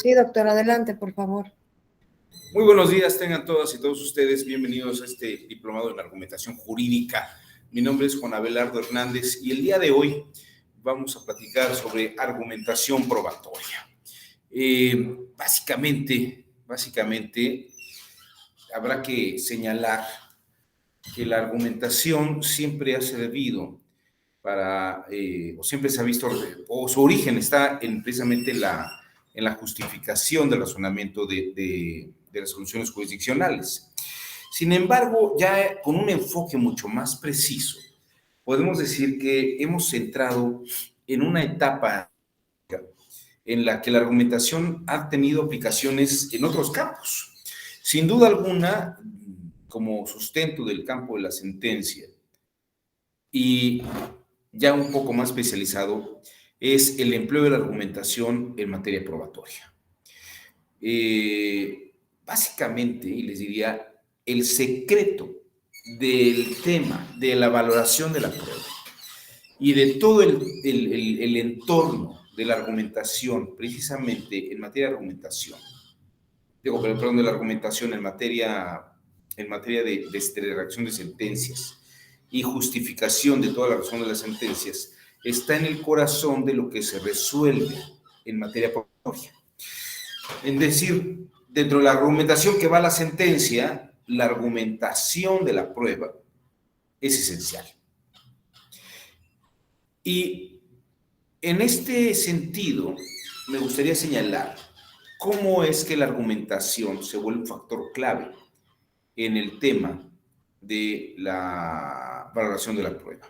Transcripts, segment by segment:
Sí, doctor, adelante, por favor. Muy buenos días, tengan todas y todos ustedes bienvenidos a este diplomado en argumentación jurídica. Mi nombre es Juan Abelardo Hernández y el día de hoy vamos a platicar sobre argumentación probatoria. Básicamente, habrá que señalar que la argumentación siempre ha servido para, o siempre se ha visto, o su origen está precisamente en la justificación del razonamiento de las soluciones jurisdiccionales. Sin embargo, ya con un enfoque mucho más preciso, podemos decir que hemos entrado en una etapa en la que la argumentación ha tenido aplicaciones en otros campos. Sin duda alguna, como sustento del campo de la sentencia, y ya un poco más especializado, es el empleo de la argumentación en materia probatoria. Básicamente, y les diría, el secreto del tema de la valoración de la prueba y de todo el entorno de la argumentación, precisamente en materia de argumentación, perdón, de la argumentación en materia de redacción de sentencias y justificación de toda la razón de las sentencias, está en el corazón de lo que se resuelve en materia probatoria. Es decir, dentro de la argumentación que va a la sentencia, la argumentación de la prueba es esencial. Y en este sentido, me gustaría señalar cómo es que la argumentación se vuelve un factor clave en el tema de la valoración de la prueba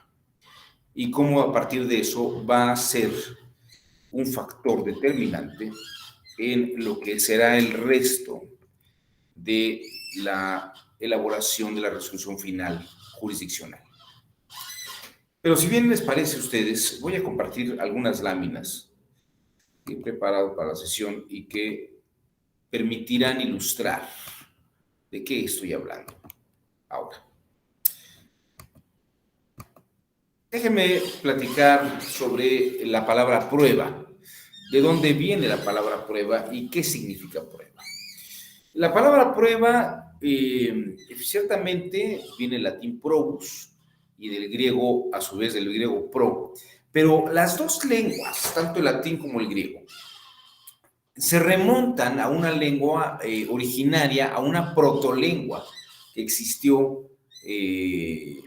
y cómo a partir de eso va a ser un factor determinante en lo que será el resto de la elaboración de la resolución final jurisdiccional. Pero si bien les parece a ustedes, voy a compartir algunas láminas que he preparado para la sesión y que permitirán ilustrar de qué estoy hablando ahora. Déjenme platicar sobre la palabra prueba, de dónde viene la palabra prueba y qué significa prueba. La palabra prueba ciertamente viene del latín probus y del griego, a su vez del griego pro, pero las dos lenguas, tanto el latín como el griego, se remontan a una lengua originaria, a una protolengua que existió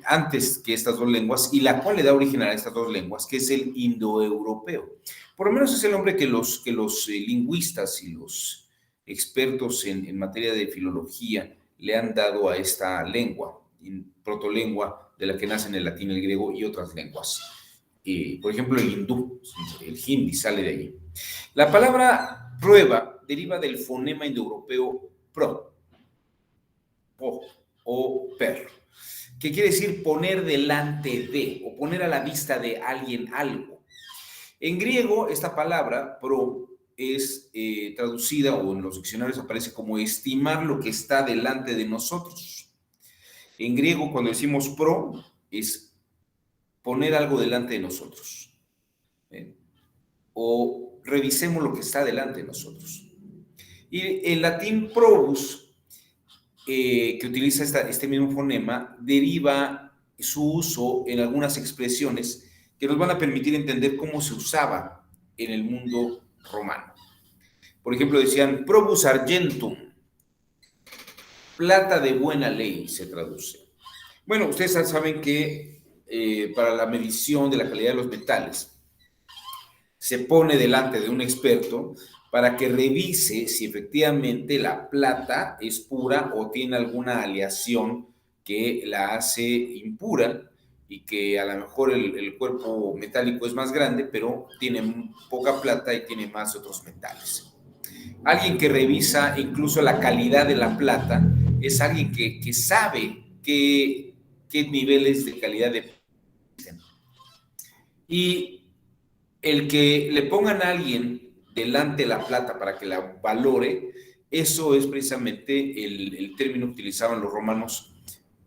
antes que estas dos lenguas y la cual le da origen a estas dos lenguas, que es el indoeuropeo. Por lo menos es el nombre que los lingüistas y los expertos en materia de filología le han dado a esta lengua, protolengua de la que nacen el latín, el griego y otras lenguas. Por ejemplo, el hindú, el hindi sale de ahí. La palabra prueba deriva del fonema indoeuropeo pro, o per, que quiere decir poner delante de o poner a la vista de alguien algo. En griego, esta palabra pro es traducida o en los diccionarios aparece como estimar lo que está delante de nosotros. En griego, cuando decimos pro, es poner algo delante de nosotros. O revisemos lo que está delante de nosotros. Y el latín probus, que utiliza este mismo fonema, deriva su uso en algunas expresiones que nos van a permitir entender cómo se usaba en el mundo romano. Por ejemplo, decían probus argentum, plata de buena ley, se traduce. Bueno, ustedes saben que para la medición de la calidad de los metales se pone delante de un experto para que revise si efectivamente la plata es pura o tiene alguna aleación que la hace impura y que a lo mejor el cuerpo metálico es más grande, pero tiene poca plata y tiene más otros metales. Alguien que revisa incluso la calidad de la plata es alguien que sabe qué niveles de calidad existen. Y el que le pongan a alguien delante la plata para que la valore, eso es precisamente el término que utilizaban los romanos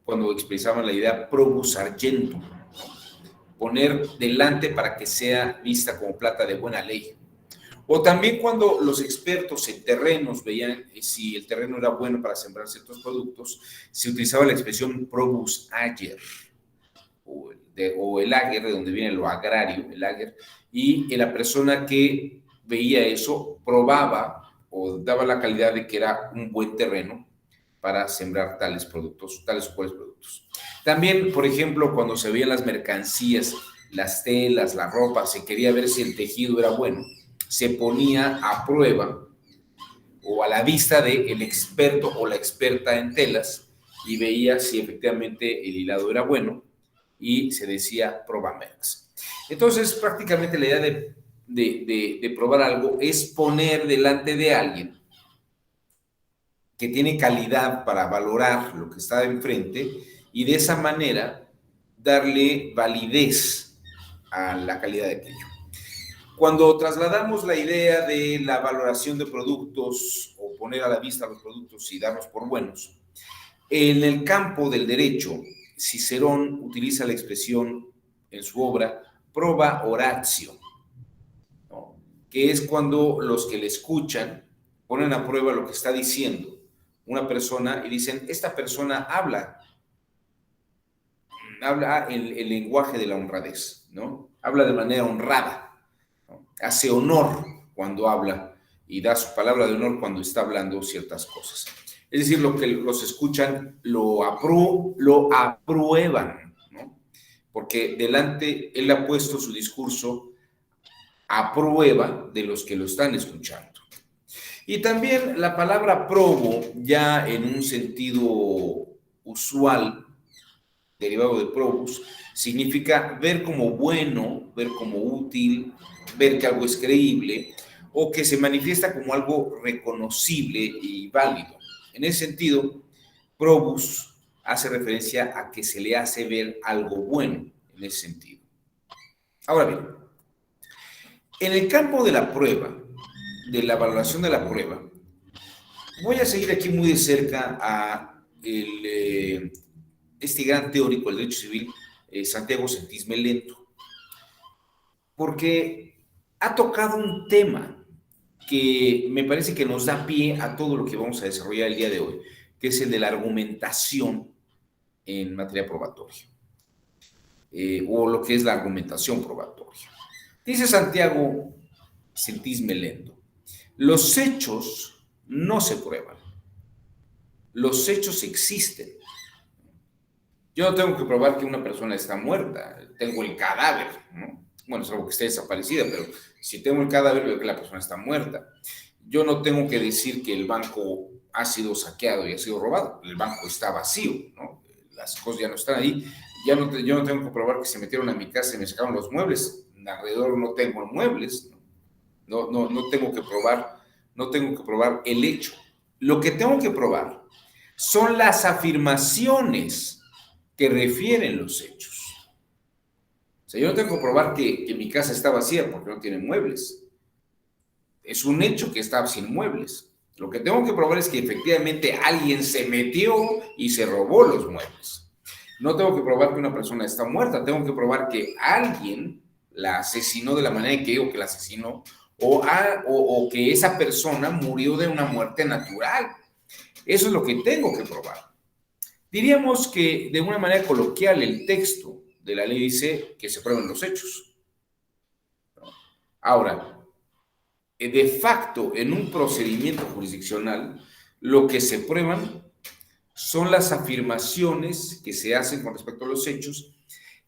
cuando expresaban la idea probus argentum, poner delante para que sea vista como plata de buena ley. O también cuando los expertos en terrenos veían si el terreno era bueno para sembrar ciertos productos, se utilizaba la expresión probus ager, o el ager, de donde viene lo agrario, el ager, y la persona que veía eso probaba o daba la calidad de que era un buen terreno para sembrar tales productos, tales o cuales productos. También, por ejemplo, cuando se veían las mercancías, las telas, la ropa, se quería ver si el tejido era bueno, se ponía a prueba o a la vista del experto o la experta en telas y veía si efectivamente el hilado era bueno y se decía Probamerx. Entonces, prácticamente la idea de probar algo es poner delante de alguien que tiene calidad para valorar lo que está enfrente y de esa manera darle validez a la calidad de aquello. Cuando trasladamos la idea de la valoración de productos o poner a la vista los productos y darlos por buenos, en el campo del derecho, Cicerón utiliza la expresión en su obra proba oratio, ¿no? Que es cuando los que le escuchan ponen a prueba lo que está diciendo una persona y dicen, esta persona habla el lenguaje de la honradez, ¿no? Habla de manera honrada, ¿no? Hace honor cuando habla y da su palabra de honor cuando está hablando ciertas cosas. Es decir, lo que los escuchan lo aprueban, ¿no? Porque delante él ha puesto su discurso a prueba de los que lo están escuchando. Y también la palabra probo, ya en un sentido usual, derivado de probus, significa ver como bueno, ver como útil, ver que algo es creíble o que se manifiesta como algo reconocible y válido. En ese sentido, probus hace referencia a que se le hace ver algo bueno en ese sentido. Ahora bien, en el campo de la prueba, de la valoración de la prueba, voy a seguir aquí muy de cerca a este gran teórico del derecho civil, Santiago Sentís Melento, porque ha tocado un tema que me parece que nos da pie a todo lo que vamos a desarrollar el día de hoy, que es el de la argumentación en materia probatoria, o lo que es la argumentación probatoria. Dice Santiago Sentís Melento, los hechos no se prueban, los hechos existen. Yo no tengo que probar que una persona está muerta, tengo el cadáver, ¿no? Bueno, es algo que esté desaparecida, pero si tengo el cadáver, veo que la persona está muerta. Yo no tengo que decir que el banco ha sido saqueado y ha sido robado, el banco está vacío, ¿no? Las cosas ya no están ahí, yo no tengo que probar que se metieron a mi casa y me sacaron los muebles, alrededor no tengo muebles, no tengo que probar el hecho. Lo que tengo que probar son las afirmaciones que refieren los hechos. O sea, yo no tengo que probar que mi casa está vacía porque no tiene muebles. Es un hecho que está sin muebles. Lo que tengo que probar es que efectivamente alguien se metió y se robó los muebles. No tengo que probar que una persona está muerta, tengo que probar que alguien la asesinó de la manera en que digo que la asesinó, o que esa persona murió de una muerte natural. Eso es lo que tengo que probar. Diríamos que de una manera coloquial el texto de la ley dice que se prueben los hechos. Ahora, de facto, en un procedimiento jurisdiccional, lo que se prueban son las afirmaciones que se hacen con respecto a los hechos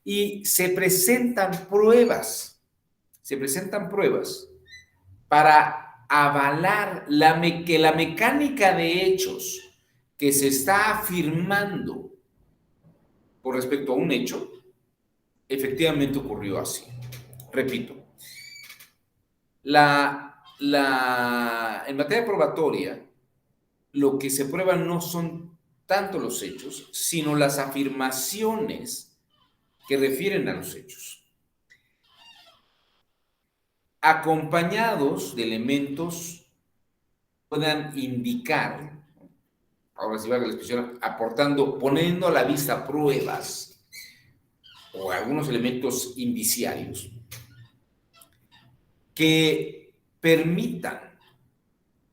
y se presentan pruebas para avalar que la mecánica de hechos que se está afirmando con respecto a un hecho, efectivamente ocurrió así. Repito, en materia probatoria, lo que se prueba no son tanto los hechos, sino las afirmaciones que refieren a los hechos, acompañados de elementos puedan indicar, ahora sí va la expresión, poniendo a la vista pruebas o algunos elementos indiciarios que permitan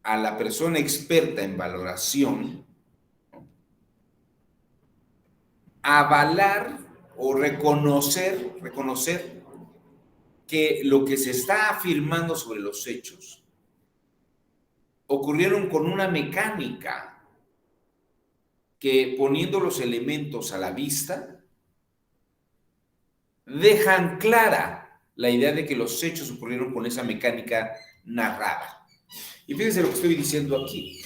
a la persona experta en valoración avalar o reconocer que lo que se está afirmando sobre los hechos ocurrieron con una mecánica que, poniendo los elementos a la vista, dejan clara la idea de que los hechos ocurrieron con esa mecánica narrada. Y fíjense lo que estoy diciendo aquí.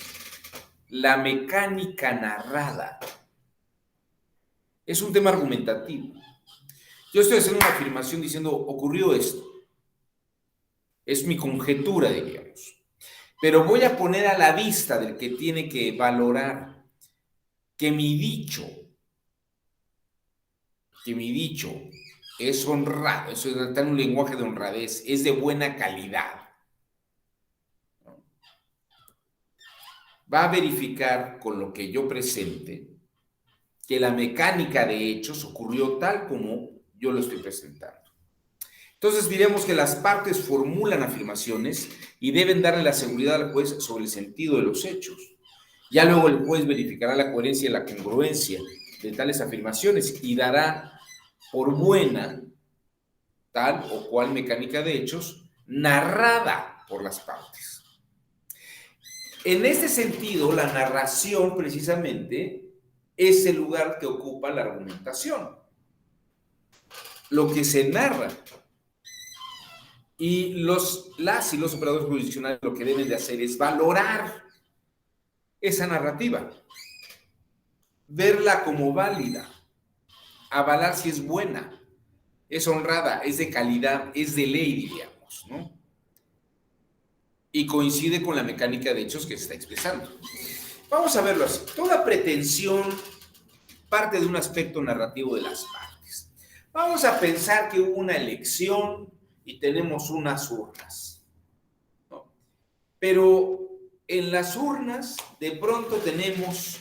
La mecánica narrada es un tema argumentativo. Yo estoy haciendo una afirmación diciendo, ocurrió esto. Es mi conjetura, diríamos. Pero voy a poner a la vista del que tiene que valorar que mi dicho es honrado, eso está en un lenguaje de honradez, es de buena calidad. Va a verificar con lo que yo presente que la mecánica de hechos ocurrió tal como yo lo estoy presentando. Entonces diremos que las partes formulan afirmaciones y deben darle la seguridad al juez sobre el sentido de los hechos. Ya luego el juez verificará la coherencia y la congruencia de tales afirmaciones y dará por buena tal o cual mecánica de hechos narrada por las partes. En este sentido, la narración precisamente es el lugar que ocupa la argumentación. Lo que se narra. Y las y los operadores jurisdiccionales lo que deben de hacer es valorar esa narrativa, verla como válida, avalar si es buena, es honrada, es de calidad, es de ley, diríamos, ¿no? Y coincide con la mecánica de hechos que se está expresando. Vamos a verlo así. Toda pretensión parte de un aspecto narrativo de las partes. Vamos a pensar que hubo una elección y tenemos unas urnas, ¿no? Pero en las urnas de pronto tenemos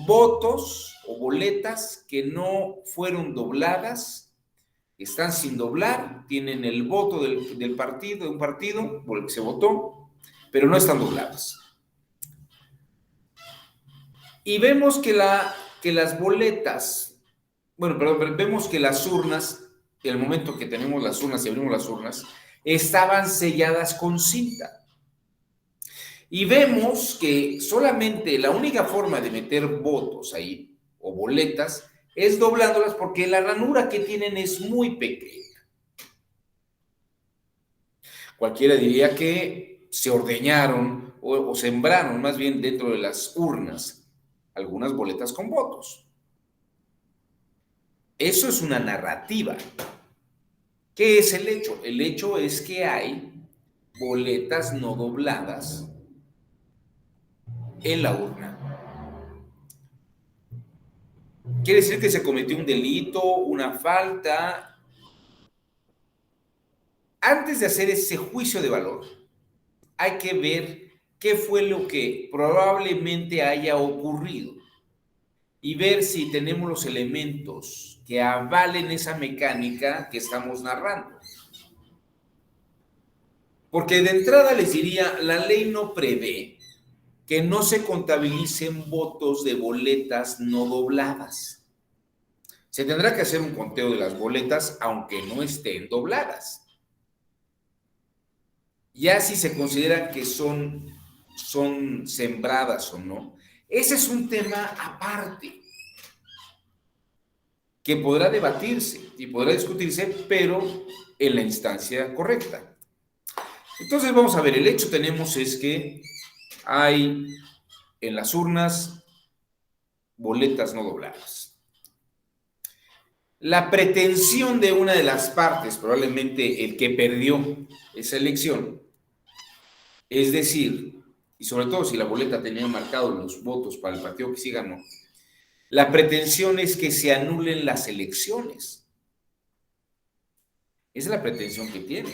votos o boletas que no fueron dobladas, están sin doblar, tienen el voto del partido, de un partido por el que se votó, pero no están dobladas. Y vemos que las boletas, vemos que las urnas, en el momento que tenemos las urnas y abrimos las urnas, estaban selladas con cinta. Y vemos que solamente la única forma de meter votos ahí, o boletas, es doblándolas porque la ranura que tienen es muy pequeña. Cualquiera diría que se ordeñaron o sembraron más bien dentro de las urnas algunas boletas con votos. Eso es una narrativa. ¿Qué es el hecho? El hecho es que hay boletas no dobladas en la urna. Quiere decir que se cometió un delito, una falta. Antes de hacer ese juicio de valor, hay que ver qué fue lo que probablemente haya ocurrido y ver si tenemos los elementos que avalen esa mecánica que estamos narrando. Porque de entrada les diría, la ley no prevé que no se contabilicen votos de boletas no dobladas. Se tendrá que hacer un conteo de las boletas aunque no estén dobladas. Ya si se considera que son sembradas o no, ese es un tema aparte que podrá debatirse y podrá discutirse, pero en la instancia correcta. Entonces vamos a ver, el hecho tenemos es que hay en las urnas boletas no dobladas. La pretensión de una de las partes, probablemente el que perdió esa elección, es decir, y sobre todo si la boleta tenía marcados los votos para el partido que sí ganó, la pretensión es que se anulen las elecciones. Esa es la pretensión que tiene.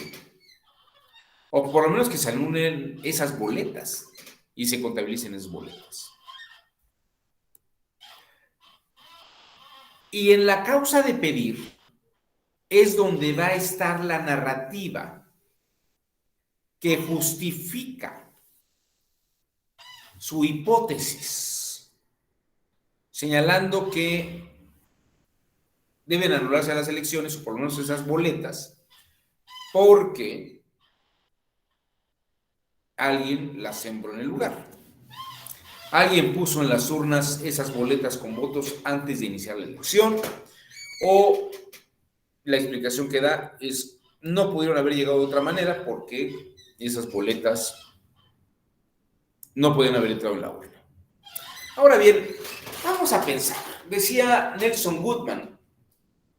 O por lo menos que se anulen esas boletas y se contabilicen esas boletas. Y en la causa de pedir es donde va a estar la narrativa que justifica su hipótesis, señalando que deben anularse las elecciones, o por lo menos esas boletas, porque alguien las sembró en el lugar. Alguien puso en las urnas esas boletas con votos antes de iniciar la elección, o la explicación que da es no pudieron haber llegado de otra manera porque esas boletas no pueden haber entrado en la urna. Ahora bien, vamos a pensar. Decía Nelson Goodman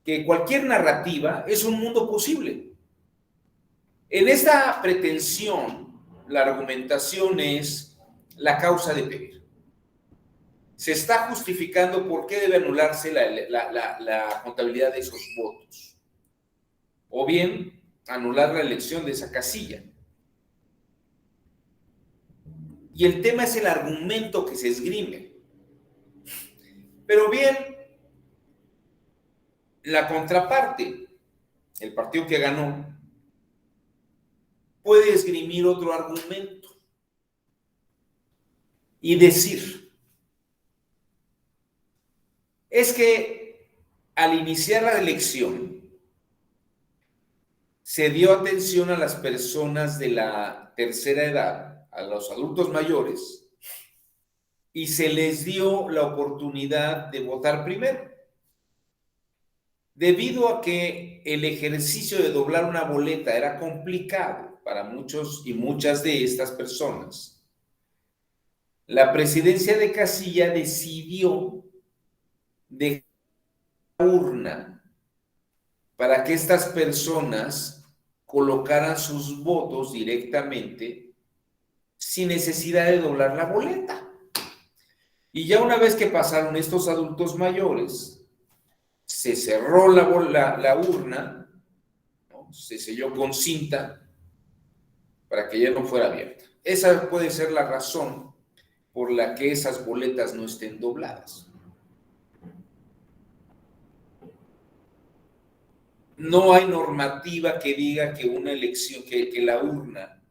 que cualquier narrativa es un mundo posible. En esta pretensión, la argumentación es la causa de pedir. Se está justificando por qué debe anularse la contabilidad de esos votos. O bien, anular la elección de esa casilla. Y el tema es el argumento que se esgrime. Pero bien, la contraparte, el partido que ganó, puede esgrimir otro argumento y decir, es que al iniciar la elección se dio atención a las personas de la tercera edad, a los adultos mayores, y se les dio la oportunidad de votar primero. Debido a que el ejercicio de doblar una boleta era complicado para muchos y muchas de estas personas, la presidencia de casilla decidió dejar la urna para que estas personas colocaran sus votos directamente sin necesidad de doblar la boleta. Y ya una vez que pasaron estos adultos mayores, se cerró la urna, ¿no? Se selló con cinta para que ya no fuera abierta. Esa puede ser la razón por la que esas boletas no estén dobladas. No hay normativa que diga que una elección, que la urna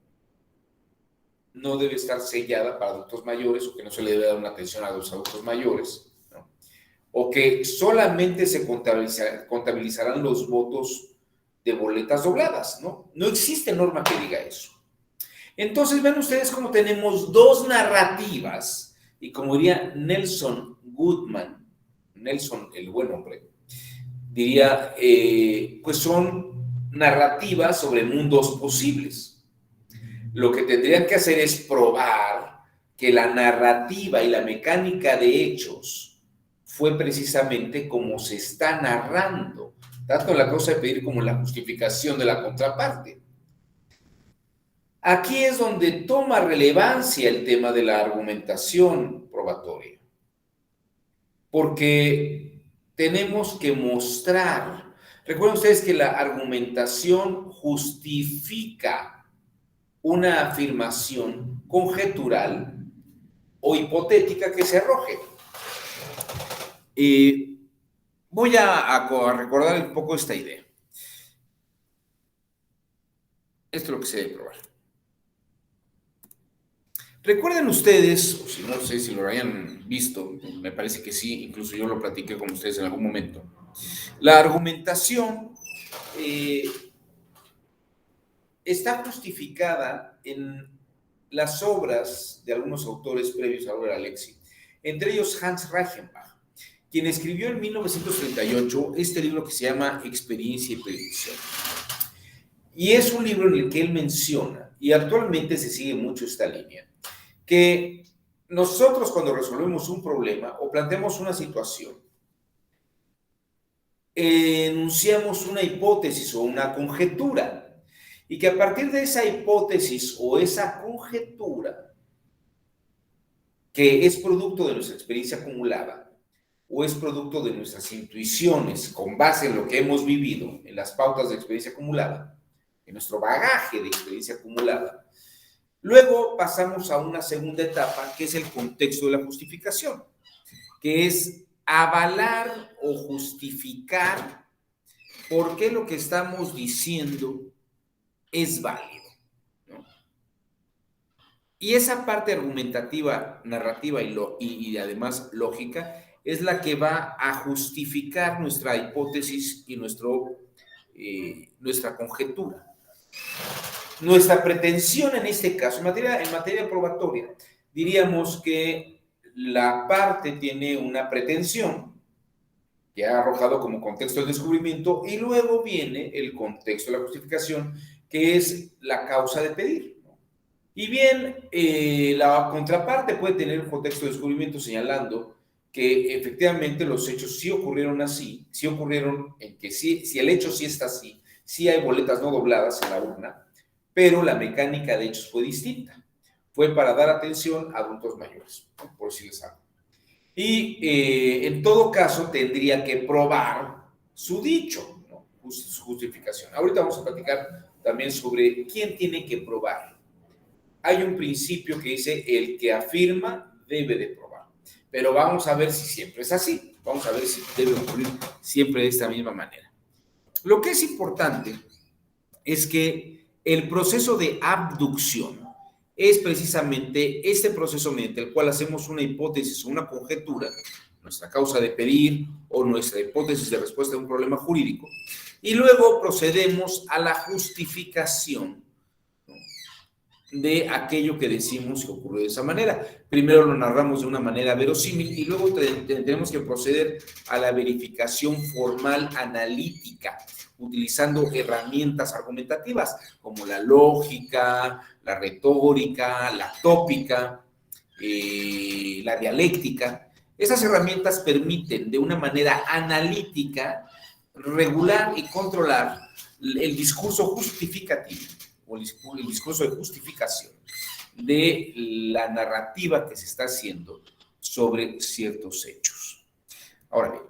no debe estar sellada para adultos mayores, o que no se le debe dar una atención a los adultos mayores, ¿no? O que solamente se contabilizarán los votos de boletas dobladas, ¿no? No existe norma que diga eso. Entonces, ven ustedes cómo tenemos dos narrativas, y como diría Nelson Goodman, Nelson el buen hombre, diría, pues son narrativas sobre mundos posibles. Lo que tendrían que hacer es probar que la narrativa y la mecánica de hechos fue precisamente como se está narrando, tanto la cosa de pedir como la justificación de la contraparte. Aquí es donde toma relevancia el tema de la argumentación probatoria, porque tenemos que mostrar, recuerden ustedes que la argumentación justifica una afirmación conjetural o hipotética que se arroje. Voy a recordar un poco esta idea. Esto es lo que se debe probar. Recuerden ustedes, o si no sé si lo hayan visto, me parece que sí, incluso yo lo platiqué con ustedes en algún momento. La argumentación está justificada en las obras de algunos autores previos a Albert Alexy, entre ellos Hans Reichenbach, quien escribió en 1938 este libro que se llama Experiencia y Predicción. Y es un libro en el que él menciona, y actualmente se sigue mucho esta línea, que nosotros cuando resolvemos un problema o planteamos una situación, enunciamos una hipótesis o una conjetura, y que a partir de esa hipótesis o esa conjetura, que es producto de nuestra experiencia acumulada, o es producto de nuestras intuiciones con base en lo que hemos vivido, en las pautas de experiencia acumulada, en nuestro bagaje de experiencia acumulada, luego pasamos a una segunda etapa, que es el contexto de la justificación, que es avalar o justificar por qué lo que estamos diciendo es válido, ¿no? Y esa parte argumentativa, narrativa y además lógica es la que va a justificar nuestra hipótesis y nuestra conjetura. Nuestra pretensión en este caso, en materia probatoria, diríamos que la parte tiene una pretensión que ha arrojado como contexto el descubrimiento y luego viene el contexto de la justificación, que es la causa de pedir. Y bien, la contraparte puede tener un contexto de descubrimiento señalando que efectivamente los hechos sí ocurrieron así, sí ocurrieron en que sí, si el hecho sí está así, sí hay boletas no dobladas en la urna, pero la mecánica de hechos fue distinta. Fue para dar atención a adultos mayores, ¿no? Por decirles algo. Y en todo caso tendría que probar su dicho, ¿no? Su justificación. Ahorita vamos a platicar también sobre quién tiene que probar. Hay un principio que dice el que afirma debe de probar, pero vamos a ver si siempre es así, vamos a ver si debe ocurrir siempre de esta misma manera. Lo que es importante es que el proceso de abducción es precisamente este proceso mediante el cual hacemos una hipótesis o una conjetura, nuestra causa de pedir o nuestra hipótesis de respuesta a un problema jurídico, y luego procedemos a la justificación de aquello que decimos que ocurrió de esa manera. Primero lo narramos de una manera verosímil y luego tenemos que proceder a la verificación formal analítica, utilizando herramientas argumentativas como la lógica, la retórica, la tópica, la dialéctica. Esas herramientas permiten de una manera analítica regular y controlar el discurso justificativo o el discurso de justificación de la narrativa que se está haciendo sobre ciertos hechos. Ahora bien,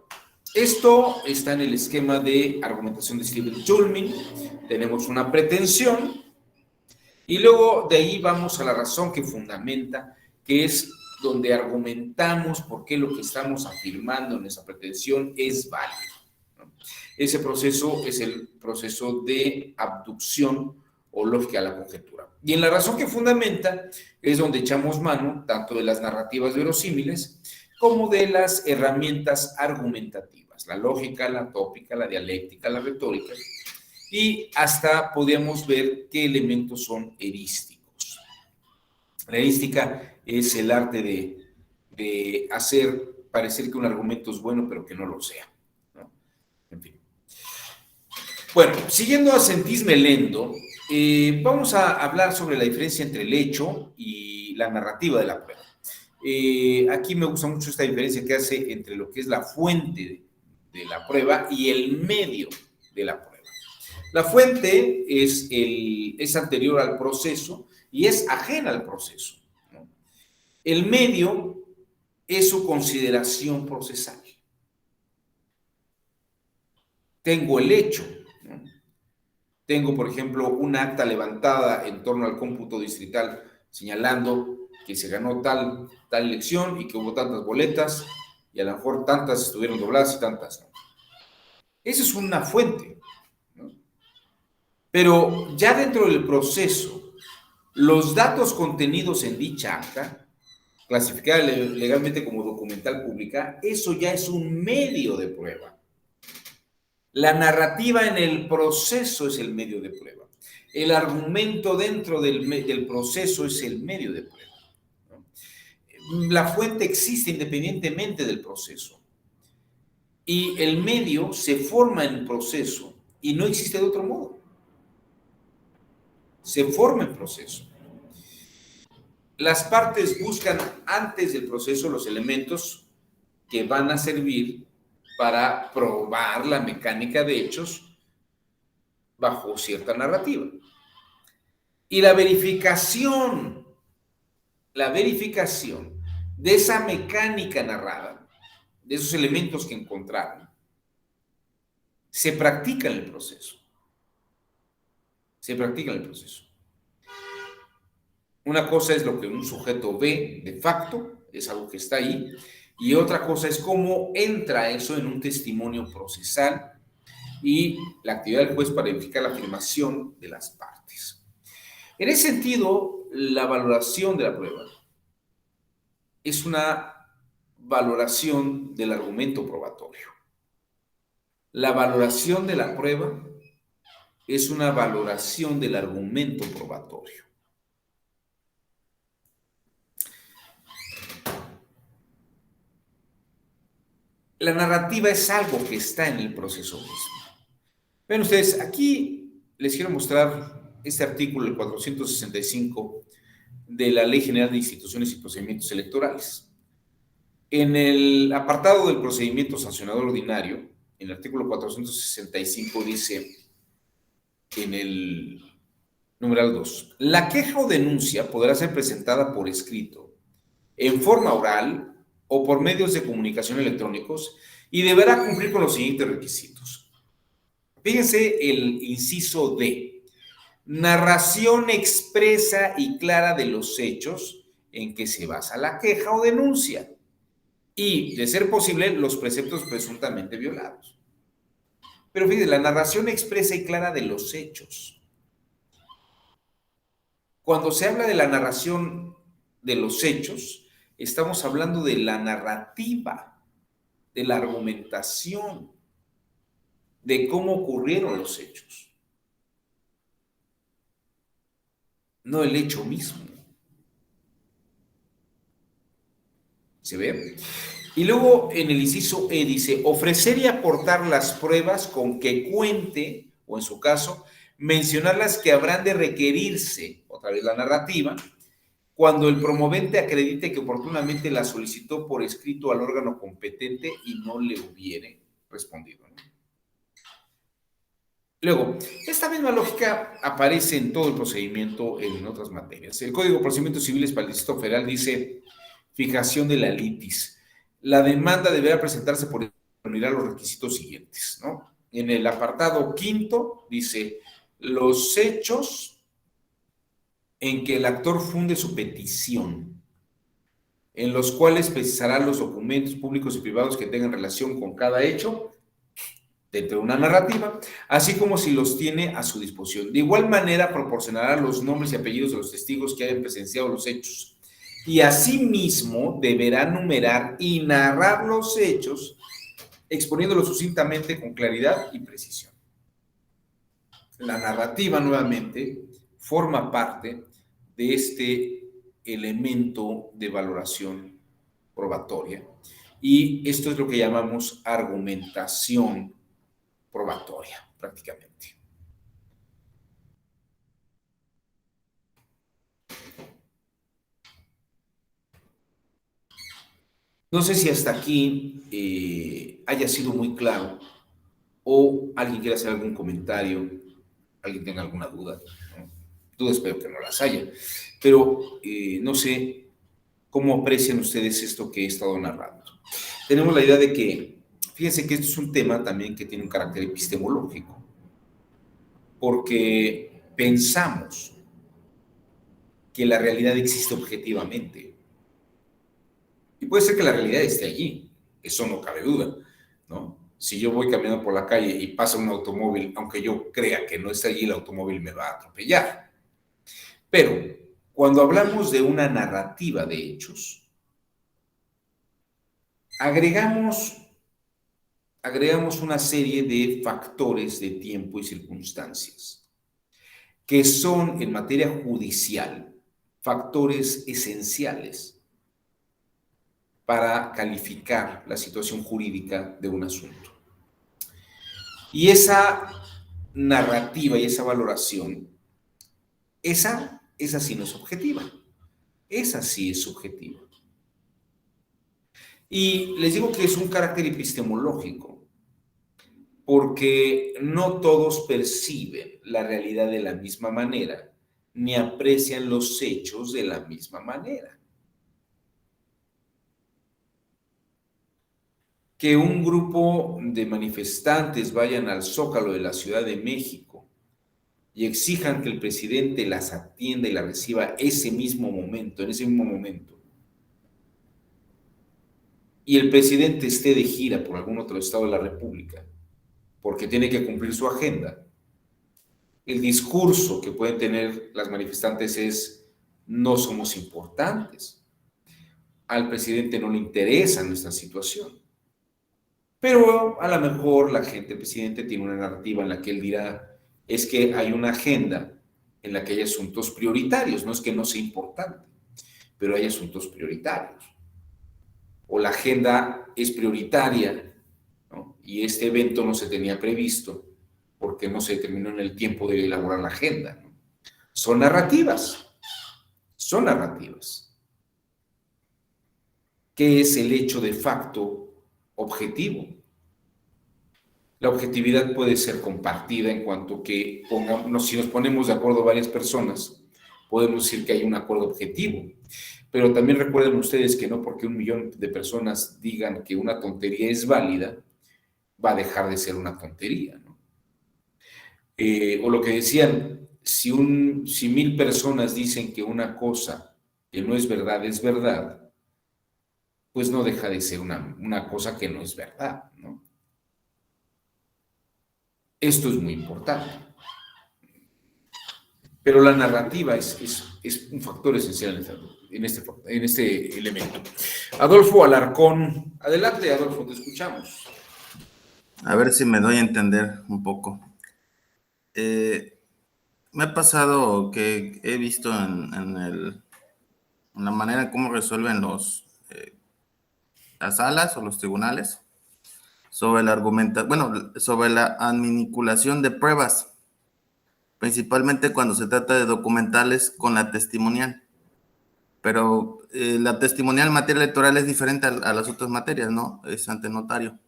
esto está en el esquema de argumentación de Stephen Toulmin. Tenemos una pretensión y luego de ahí vamos a la razón que fundamenta, que es donde argumentamos por qué lo que estamos afirmando en esa pretensión es válido, ¿no? Ese proceso es el proceso de abducción o lógica a la conjetura. Y en la razón que fundamenta es donde echamos mano tanto de las narrativas verosímiles como de las herramientas argumentativas, la lógica, la tópica, la dialéctica, la retórica, y hasta podemos ver qué elementos son erísticos. La erística es el arte de hacer parecer que un argumento es bueno, pero que no lo sea, ¿no? En fin. Bueno, siguiendo a Sentís Melendo, vamos a hablar sobre la diferencia entre el hecho y la narrativa de la prueba. Aquí me gusta mucho esta diferencia que hace entre lo que es la fuente de la prueba y el medio de la prueba. La fuente es anterior al proceso y es ajena al proceso, ¿no? El medio es su consideración procesal. Tengo el hecho, ¿no? Tengo, por ejemplo, un acta levantada en torno al cómputo distrital señalando que se ganó tal elección y que hubo tantas boletas y a lo mejor tantas estuvieron dobladas y tantas no. Esa es una fuente, ¿no? Pero ya dentro del proceso, los datos contenidos en dicha acta, clasificada legalmente como documental pública, eso ya es un medio de prueba. La narrativa en el proceso es el medio de prueba. El argumento dentro del proceso es el medio de prueba, ¿no? La fuente existe independientemente del proceso. Y el medio se forma en el proceso y no existe de otro modo. Se forma en proceso. Las partes buscan antes del proceso los elementos que van a servir para probar la mecánica de hechos bajo cierta narrativa. Y la verificación de esa mecánica narrada, de esos elementos que encontraron, se practica en el proceso. Se practica en el proceso. Una cosa es lo que un sujeto ve de facto, es algo que está ahí, y otra cosa es cómo entra eso en un testimonio procesal y la actividad del juez para verificar la afirmación de las partes. En ese sentido, la valoración de la prueba es una valoración del argumento probatorio. La valoración de la prueba es una valoración del argumento probatorio. La narrativa es algo que está en el proceso mismo. Ven ustedes, aquí les quiero mostrar este artículo, el 465 de la Ley General de Instituciones y Procedimientos Electorales. En el apartado del procedimiento sancionador ordinario, en el artículo 465 dice, en el numeral 2, la queja o denuncia podrá ser presentada por escrito, en forma oral o por medios de comunicación electrónicos y deberá cumplir con los siguientes requisitos. Fíjense el inciso D. Narración expresa y clara de los hechos en que se basa la queja o denuncia y, de ser posible, los preceptos presuntamente violados. Pero fíjense, la narración expresa y clara de los hechos. Cuando se habla de la narración de los hechos, estamos hablando de la narrativa, de la argumentación, de cómo ocurrieron los hechos, no el hecho mismo. ¿Se ve? Y luego en el inciso E dice, ofrecer y aportar las pruebas con que cuente, o en su caso, mencionar las que habrán de requerirse, otra vez la narrativa, cuando el promovente acredite que oportunamente la solicitó por escrito al órgano competente y no le hubiere respondido, ¿no? Luego, esta misma lógica aparece en todo el procedimiento en otras materias. El Código de Procedimientos Civiles para el Distrito Federal dice fijación de la litis. La demanda deberá presentarse por unidad los requisitos siguientes, ¿no? En el apartado quinto dice los hechos en que el actor funde su petición, en los cuales precisará los documentos públicos y privados que tengan relación con cada hecho dentro de una narrativa, así como si los tiene a su disposición. De igual manera, proporcionará los nombres y apellidos de los testigos que hayan presenciado los hechos. Y asimismo, deberá numerar y narrar los hechos, exponiéndolos sucintamente con claridad y precisión. La narrativa, nuevamente, forma parte de este elemento de valoración probatoria. Y esto es lo que llamamos argumentación probatoria, prácticamente. No sé si hasta aquí haya sido muy claro o alguien quiera hacer algún comentario, alguien tenga alguna duda, ¿no? Duda espero que no las haya, pero no sé cómo aprecian ustedes esto que he estado narrando. Tenemos la idea de que, fíjense que esto es un tema también que tiene un carácter epistemológico, porque pensamos que la realidad existe objetivamente. Y puede ser que la realidad esté allí, eso no cabe duda, ¿no? Si yo voy caminando por la calle y pasa un automóvil, aunque yo crea que no está allí, el automóvil me va a atropellar. Pero cuando hablamos de una narrativa de hechos, agregamos una serie de factores de tiempo y circunstancias, que son en materia judicial factores esenciales para calificar la situación jurídica de un asunto. Y esa narrativa y esa valoración, esa sí no es objetiva, esa sí es subjetiva. Y les digo que es un carácter epistemológico, porque no todos perciben la realidad de la misma manera, ni aprecian los hechos de la misma manera. Que un grupo de manifestantes vayan al Zócalo de la Ciudad de México y exijan que el presidente las atienda y las reciba en ese mismo momento, y el presidente esté de gira por algún otro estado de la República, porque tiene que cumplir su agenda. El discurso que pueden tener las manifestantes es: no somos importantes. Al presidente no le interesa nuestra situación. Pero a lo mejor el presidente tiene una narrativa en la que él dirá, es que hay una agenda en la que hay asuntos prioritarios, no es que no sea importante, pero hay asuntos prioritarios. O la agenda es prioritaria, ¿no? Y este evento no se tenía previsto porque no se determinó en el tiempo de elaborar la agenda, ¿no? Son narrativas, son narrativas. ¿Qué es el hecho de facto objetivo? La objetividad puede ser compartida en cuanto que si nos ponemos de acuerdo varias personas, podemos decir que hay un acuerdo objetivo. Pero también recuerden ustedes que no porque 1.000.000 de personas digan que una tontería es válida, va a dejar de ser una tontería, ¿no? O lo que decían, si 1.000 personas dicen que una cosa que no es verdad, pues no deja de ser una cosa que no es verdad, ¿no? Esto es muy importante. Pero la narrativa es un factor esencial en este elemento. Adolfo Alarcón, adelante, Adolfo, te escuchamos. A ver si me doy a entender un poco. Me ha pasado que he visto en la manera en cómo resuelven las salas o los tribunales sobre sobre la adminiculación de pruebas, principalmente cuando se trata de documentales con la testimonial. Pero la testimonial en materia electoral es diferente a las otras materias, ¿no? Es ante notario.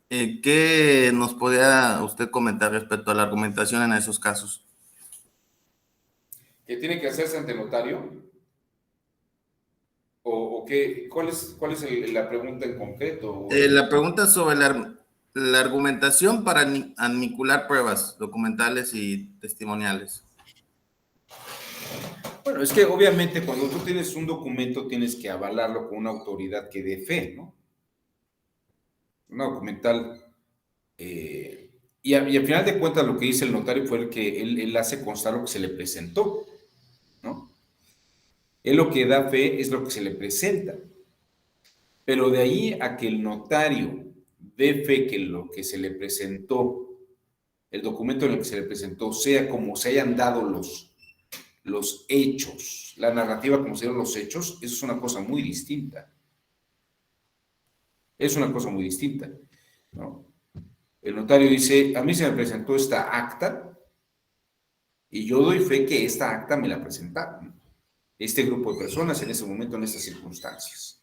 ¿Qué nos podría usted comentar respecto a la argumentación en esos casos? ¿Qué tiene que hacerse ante notario? ¿O qué? ¿Cuál es la pregunta en concreto? La pregunta es sobre la argumentación para admicular pruebas documentales y testimoniales. Bueno, es que obviamente cuando tú tienes un documento tienes que avalarlo con una autoridad que dé fe, ¿no? Una documental. Y al final de cuentas lo que dice el notario fue que él hace constar lo que se le presentó, ¿no? Él lo que da fe es lo que se le presenta. Pero de ahí a que el notario dé fe que lo que se le presentó, el documento en el que se le presentó, sea como se hayan dado los hechos, la narrativa como se dieron los hechos, eso es una cosa muy distinta. Es una cosa muy distinta, ¿no? El notario dice, a mí se me presentó esta acta y yo doy fe que esta acta me la presentaron este grupo de personas en ese momento, en estas circunstancias.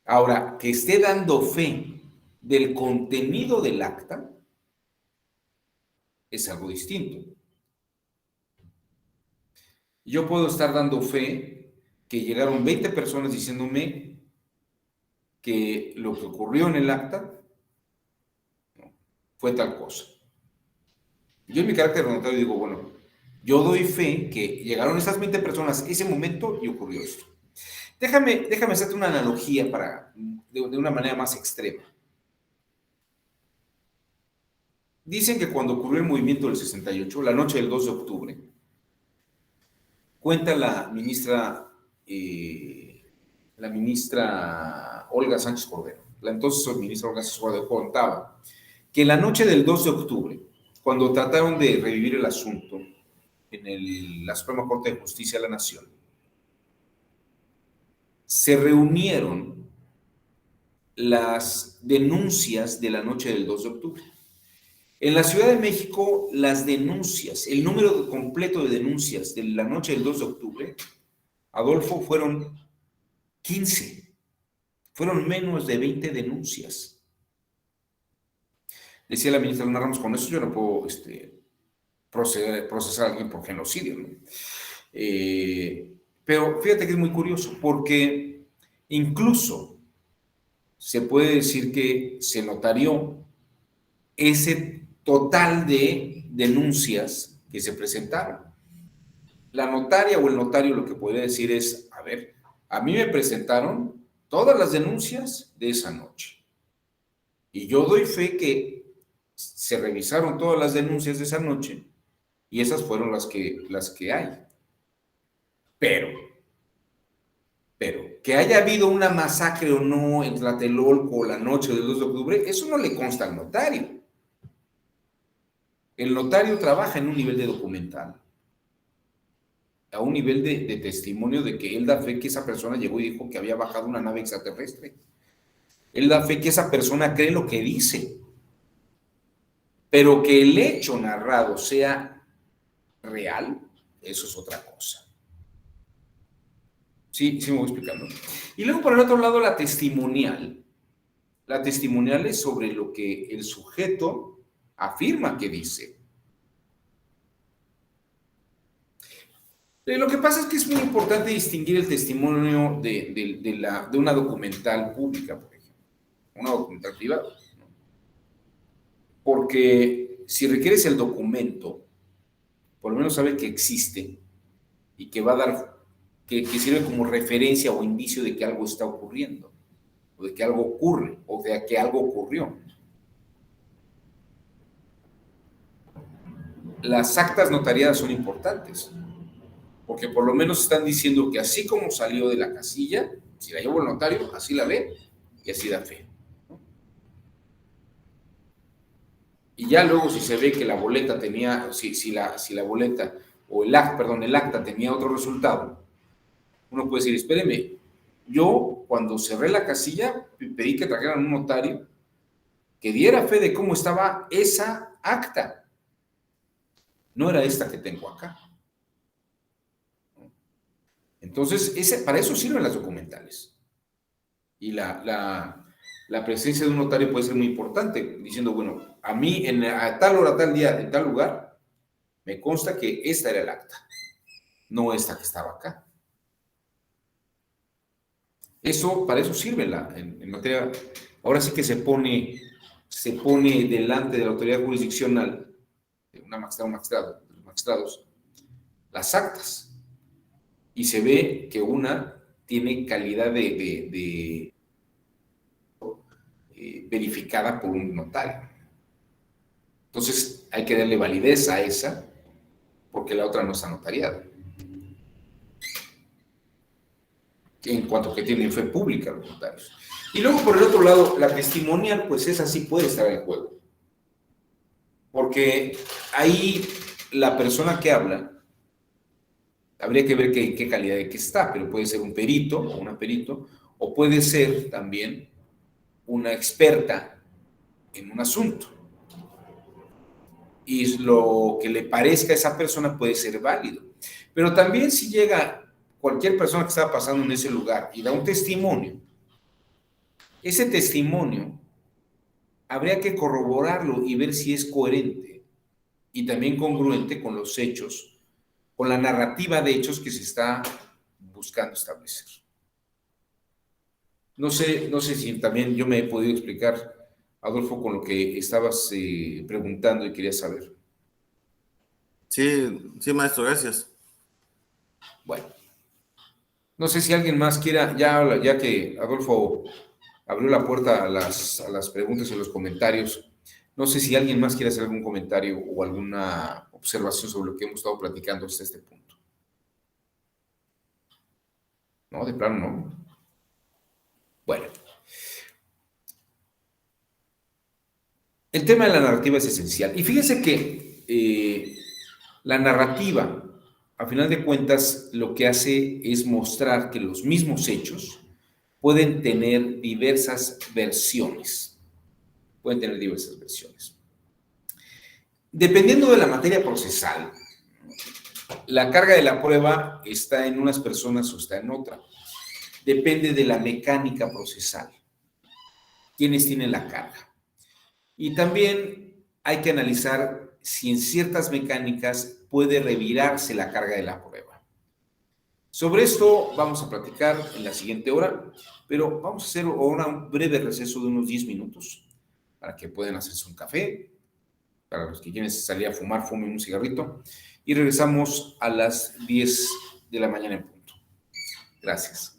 Ahora, que esté dando fe del contenido del acta es algo distinto. Yo puedo estar dando fe que llegaron 20 personas diciéndome que lo que ocurrió en el acta fue tal cosa. Yo en mi carácter de notario digo, bueno, yo doy fe que llegaron esas 20 personas ese momento y ocurrió esto. Déjame hacerte una analogía de una manera más extrema. Dicen que cuando ocurrió el movimiento del 68, la noche del 2 de octubre, cuenta la ministra Olga Sánchez Cordero, la entonces ministra Olga Sánchez Cordero contaba que la noche del 2 de octubre, cuando trataron de revivir el asunto en la Suprema Corte de Justicia de la Nación, se reunieron las denuncias de la noche del 2 de octubre. En la Ciudad de México, las denuncias, el número completo de denuncias de la noche del 2 de octubre, Adolfo, fueron 15. Fueron menos de 20 denuncias. Decía la ministra Luna Ramos, con eso yo no puedo procesar a alguien por genocidio, ¿no? Pero fíjate que es muy curioso, porque incluso se puede decir que se notarió ese total de denuncias que se presentaron. La notaria o el notario lo que podría decir es, a ver, a mí me presentaron todas las denuncias de esa noche. Y yo doy fe que se revisaron todas las denuncias de esa noche y esas fueron las que hay. Pero, que haya habido una masacre o no en Tlatelolco la noche del 2 de octubre, eso no le consta al notario. El notario trabaja en un nivel de documental, a un nivel de testimonio de que él da fe que esa persona llegó y dijo que había bajado una nave extraterrestre. Él da fe que esa persona cree lo que dice, pero que el hecho narrado sea real, eso es otra cosa. Sí, sí me voy explicando. Y luego, por el otro lado, la testimonial. La testimonial es sobre lo que el sujeto afirma que dice. Lo que pasa es que es muy importante distinguir el testimonio de una documental pública, por ejemplo, una documental privada, ¿no? Porque si requieres el documento, por lo menos sabe que existe y que va a dar, que sirve como referencia o indicio de que algo está ocurriendo, o de que algo ocurre, o de que algo ocurrió. Las actas notariadas son importantes, porque por lo menos están diciendo que así como salió de la casilla, si la llevó el notario, así la ve y así da fe. Y ya luego si se ve que la boleta tenía, si la boleta, o el acta, perdón, el acta tenía otro resultado, uno puede decir, espéreme, yo cuando cerré la casilla pedí que trajeran un notario que diera fe de cómo estaba esa acta. No era esta que tengo acá. Entonces, para eso sirven las documentales. Y la presencia de un notario puede ser muy importante, diciendo, bueno, a mí a tal hora, tal día, en tal lugar, me consta que esta era el acta, no esta que estaba acá. Eso, para eso sirve en materia, ahora sí que se pone delante de la autoridad jurisdiccional, de una magistrada, un magistrado, de los magistrados, las actas, y se ve que una tiene calidad verificada por un notario. Entonces hay que darle validez a esa, porque la otra no está notariada. En cuanto que tienen fe pública los notarios. Y luego, por el otro lado, la testimonial, pues esa sí puede estar en juego. Porque ahí la persona que habla, habría que ver qué calidad de que está, pero puede ser un perito o una perito, o puede ser también una experta en un asunto. Y lo que le parezca a esa persona puede ser válido. Pero también si llega cualquier persona que estaba pasando en ese lugar y da un testimonio, ese testimonio habría que corroborarlo y ver si es coherente y también congruente con los hechos, con la narrativa de hechos que se está buscando establecer. No sé si también yo me he podido explicar, Adolfo, con lo que estabas preguntando y quería saber. Sí, sí, maestro, gracias. Bueno, no sé si alguien más quiera, ya que Adolfo abrió la puerta a las preguntas y los comentarios, no sé si alguien más quiere hacer algún comentario o alguna observación sobre lo que hemos estado platicando hasta este punto. No, de plano no. Bueno, el tema de la narrativa es esencial. Y fíjense que la narrativa, a final de cuentas, lo que hace es mostrar que los mismos hechos pueden tener diversas versiones. Pueden tener diversas versiones. Dependiendo de la materia procesal, la carga de la prueba está en unas personas o está en otra. Depende de la mecánica procesal. ¿Quiénes tienen la carga? Y también hay que analizar si en ciertas mecánicas puede revirarse la carga de la prueba. Sobre esto vamos a platicar en la siguiente hora, pero vamos a hacer ahora un breve receso de unos 10 minutos para que puedan hacerse un café. Para los que quieren salir a fumar, fumen un cigarrito. Y regresamos a las 10 de la mañana en punto. Gracias.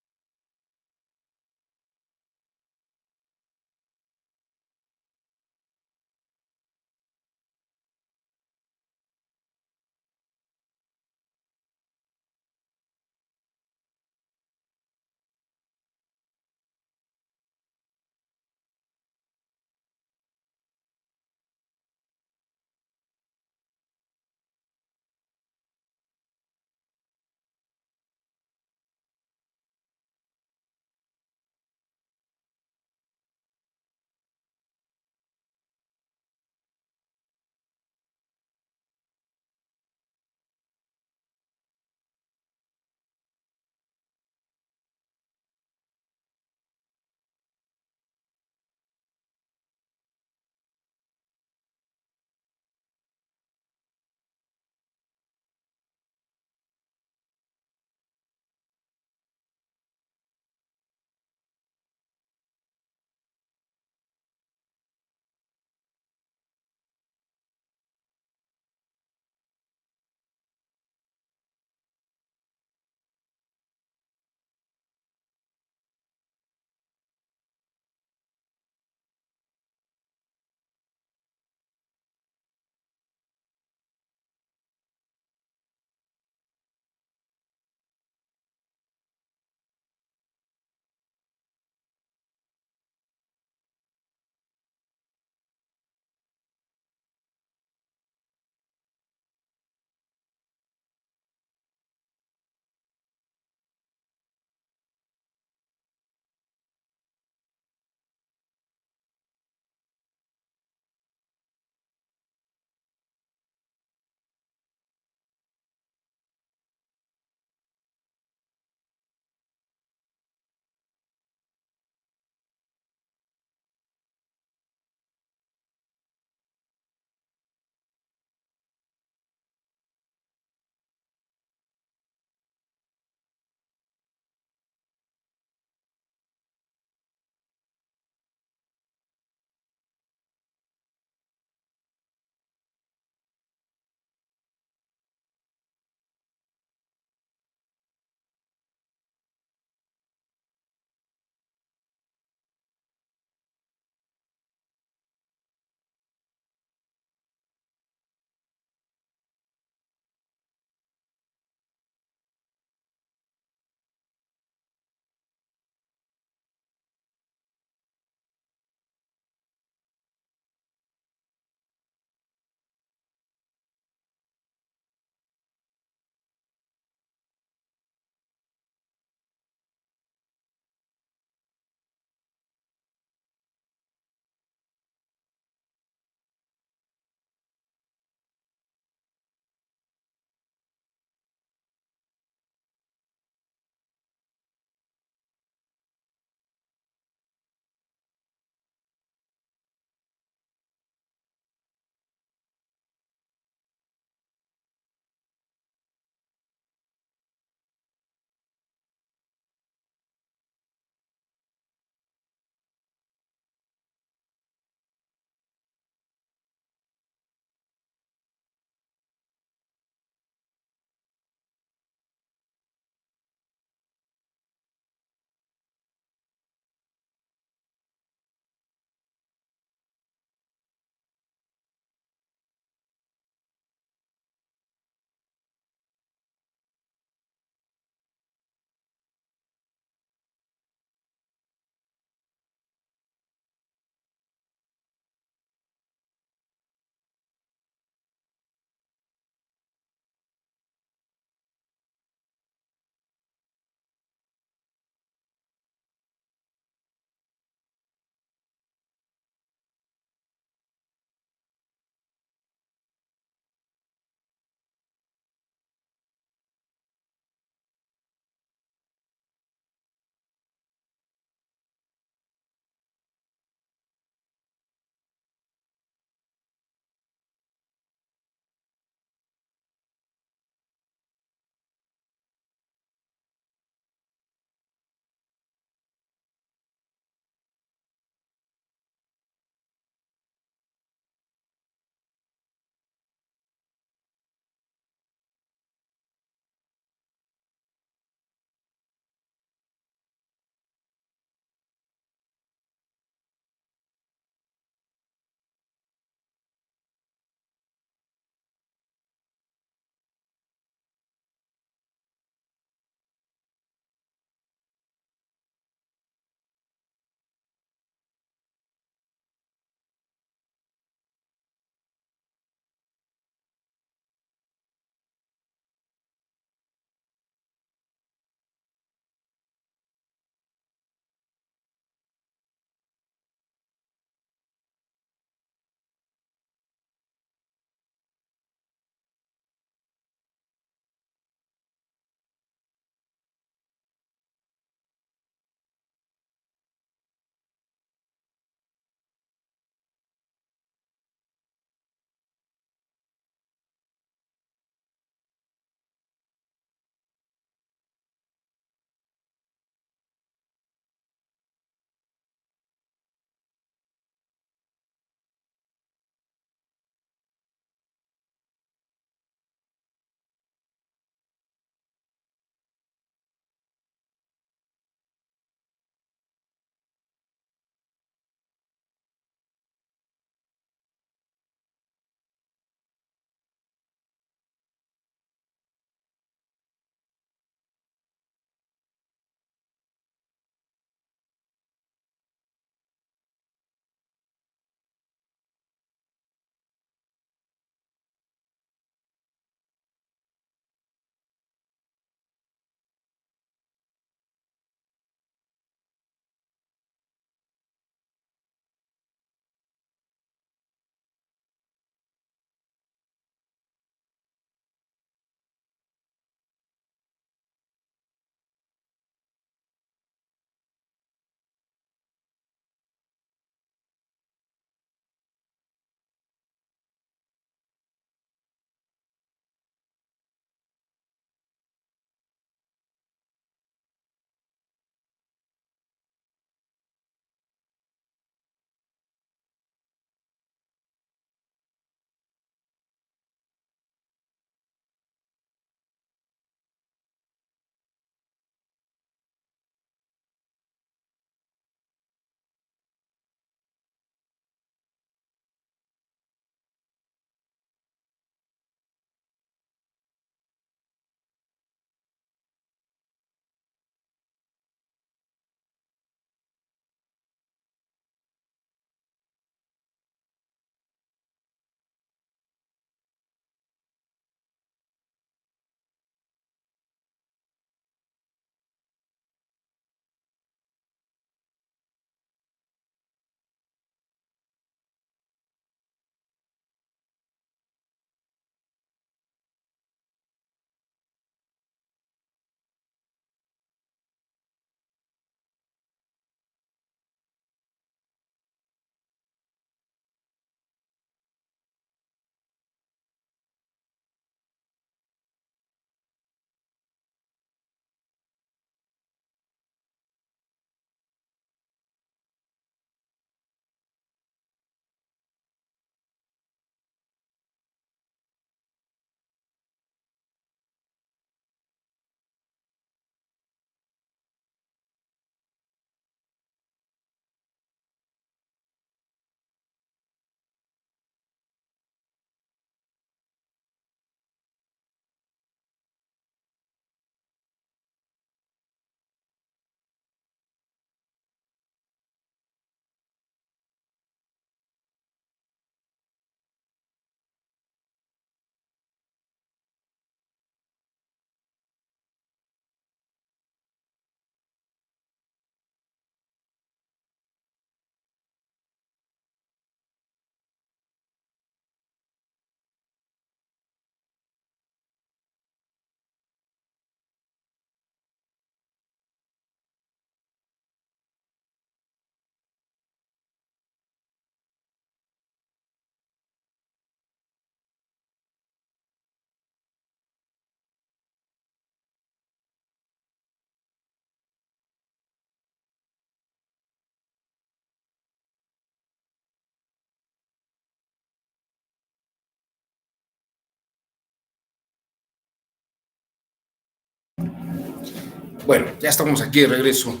Bueno, ya estamos aquí de regreso.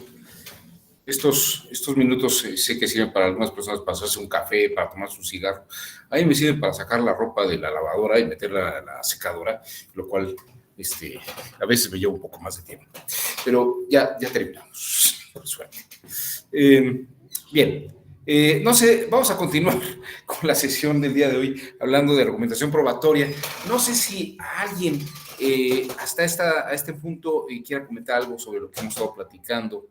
Estos minutos sé que sirven para algunas personas para hacerse un café, para tomarse un cigarro. A mí me sirven para sacar la ropa de la lavadora y meterla a la secadora, lo cual a veces me lleva un poco más de tiempo. Pero ya terminamos, por suerte. Bien, no sé, vamos a continuar con la sesión del día de hoy, hablando de argumentación probatoria. No sé si alguien hasta a este punto quiera comentar algo sobre lo que hemos estado platicando.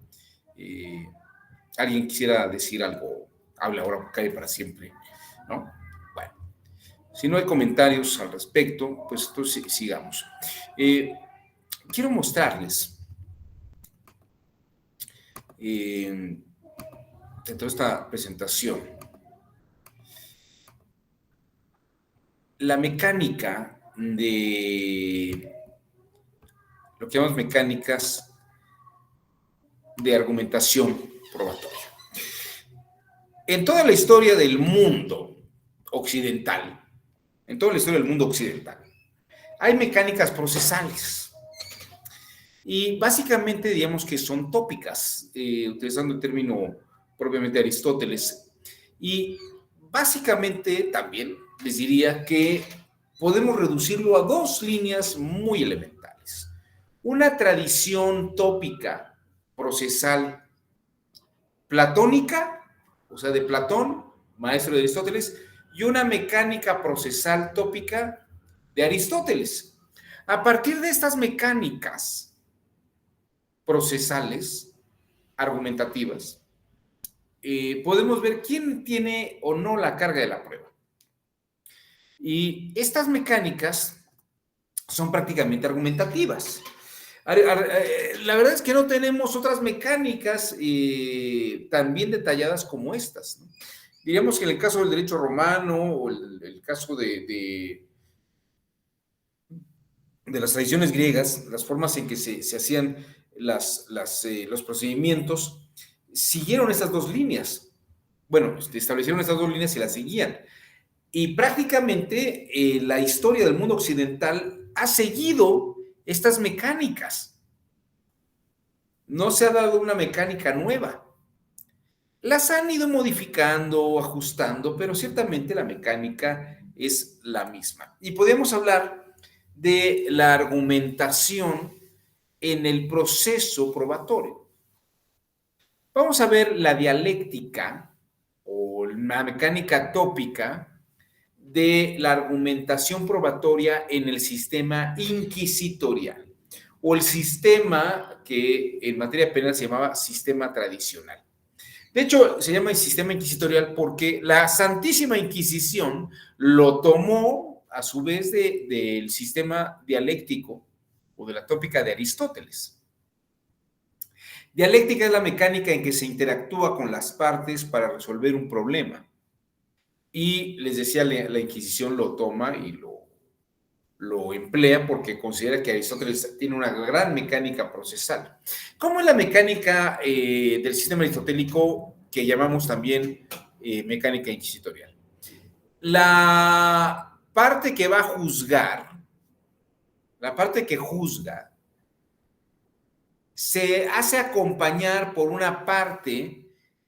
¿Alguien quisiera decir algo? Habla ahora, cae para siempre, ¿no? Bueno, si no hay comentarios al respecto, pues entonces sigamos. Quiero mostrarles dentro de esta presentación la mecánica de lo que llamamos mecánicas de argumentación probatoria. En toda la historia del mundo occidental, hay mecánicas procesales. Y básicamente digamos que son tópicas, utilizando el término propiamente de Aristóteles. Y básicamente también les diría que podemos reducirlo a dos líneas muy elementales. Una tradición tópica procesal platónica, o sea, de Platón, maestro de Aristóteles, y una mecánica procesal tópica de Aristóteles. A partir de estas mecánicas procesales, argumentativas, podemos ver quién tiene o no la carga de la prueba. Y estas mecánicas son prácticamente argumentativas. La verdad es que no tenemos otras mecánicas tan bien detalladas como estas, ¿no? Diríamos que en el caso del derecho romano o el caso de las tradiciones griegas, las formas en que se hacían los procedimientos, siguieron estas dos líneas. Bueno, establecieron estas dos líneas y las seguían. Y prácticamente la historia del mundo occidental ha seguido estas mecánicas. No se ha dado una mecánica nueva. Las han ido modificando, ajustando, pero ciertamente la mecánica es la misma. Y podemos hablar de la argumentación en el proceso probatorio. Vamos a ver la dialéctica o la mecánica tópica de la argumentación probatoria en el sistema inquisitorial o el sistema que en materia penal se llamaba sistema tradicional. De hecho, se llama el sistema inquisitorial porque la Santísima Inquisición lo tomó a su vez del sistema dialéctico o de la tópica de Aristóteles. Dialéctica es la mecánica en que se interactúa con las partes para resolver un problema. Y les decía, la Inquisición lo toma y lo emplea porque considera que Aristóteles tiene una gran mecánica procesal. ¿Cómo es la mecánica del sistema aristotélico que llamamos también mecánica inquisitorial? La parte que va a juzgar, la parte que juzga, se hace acompañar por una parte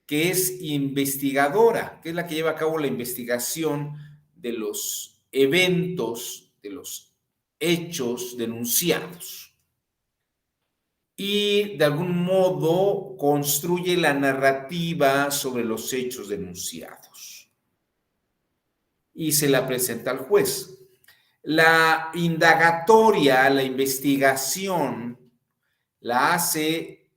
que es investigadora, que es la que lleva a cabo la investigación de los eventos, de los hechos denunciados. Y de algún modo construye la narrativa sobre los hechos denunciados. Y se la presenta al juez. La indagatoria, la investigación, la hace,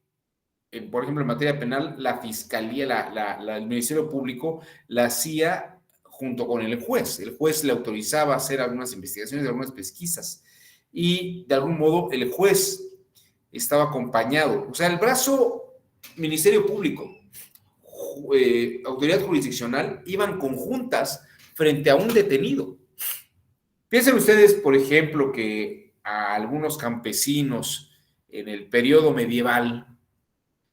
por ejemplo, en materia penal, la Fiscalía, el Ministerio Público la hacía junto con el juez. El juez le autorizaba a hacer algunas investigaciones, algunas pesquisas. Y de algún modo el juez estaba acompañado. O sea, el brazo Ministerio Público, autoridad jurisdiccional, iban conjuntas frente a un detenido. Piensen ustedes, por ejemplo, que a algunos campesinos en el periodo medieval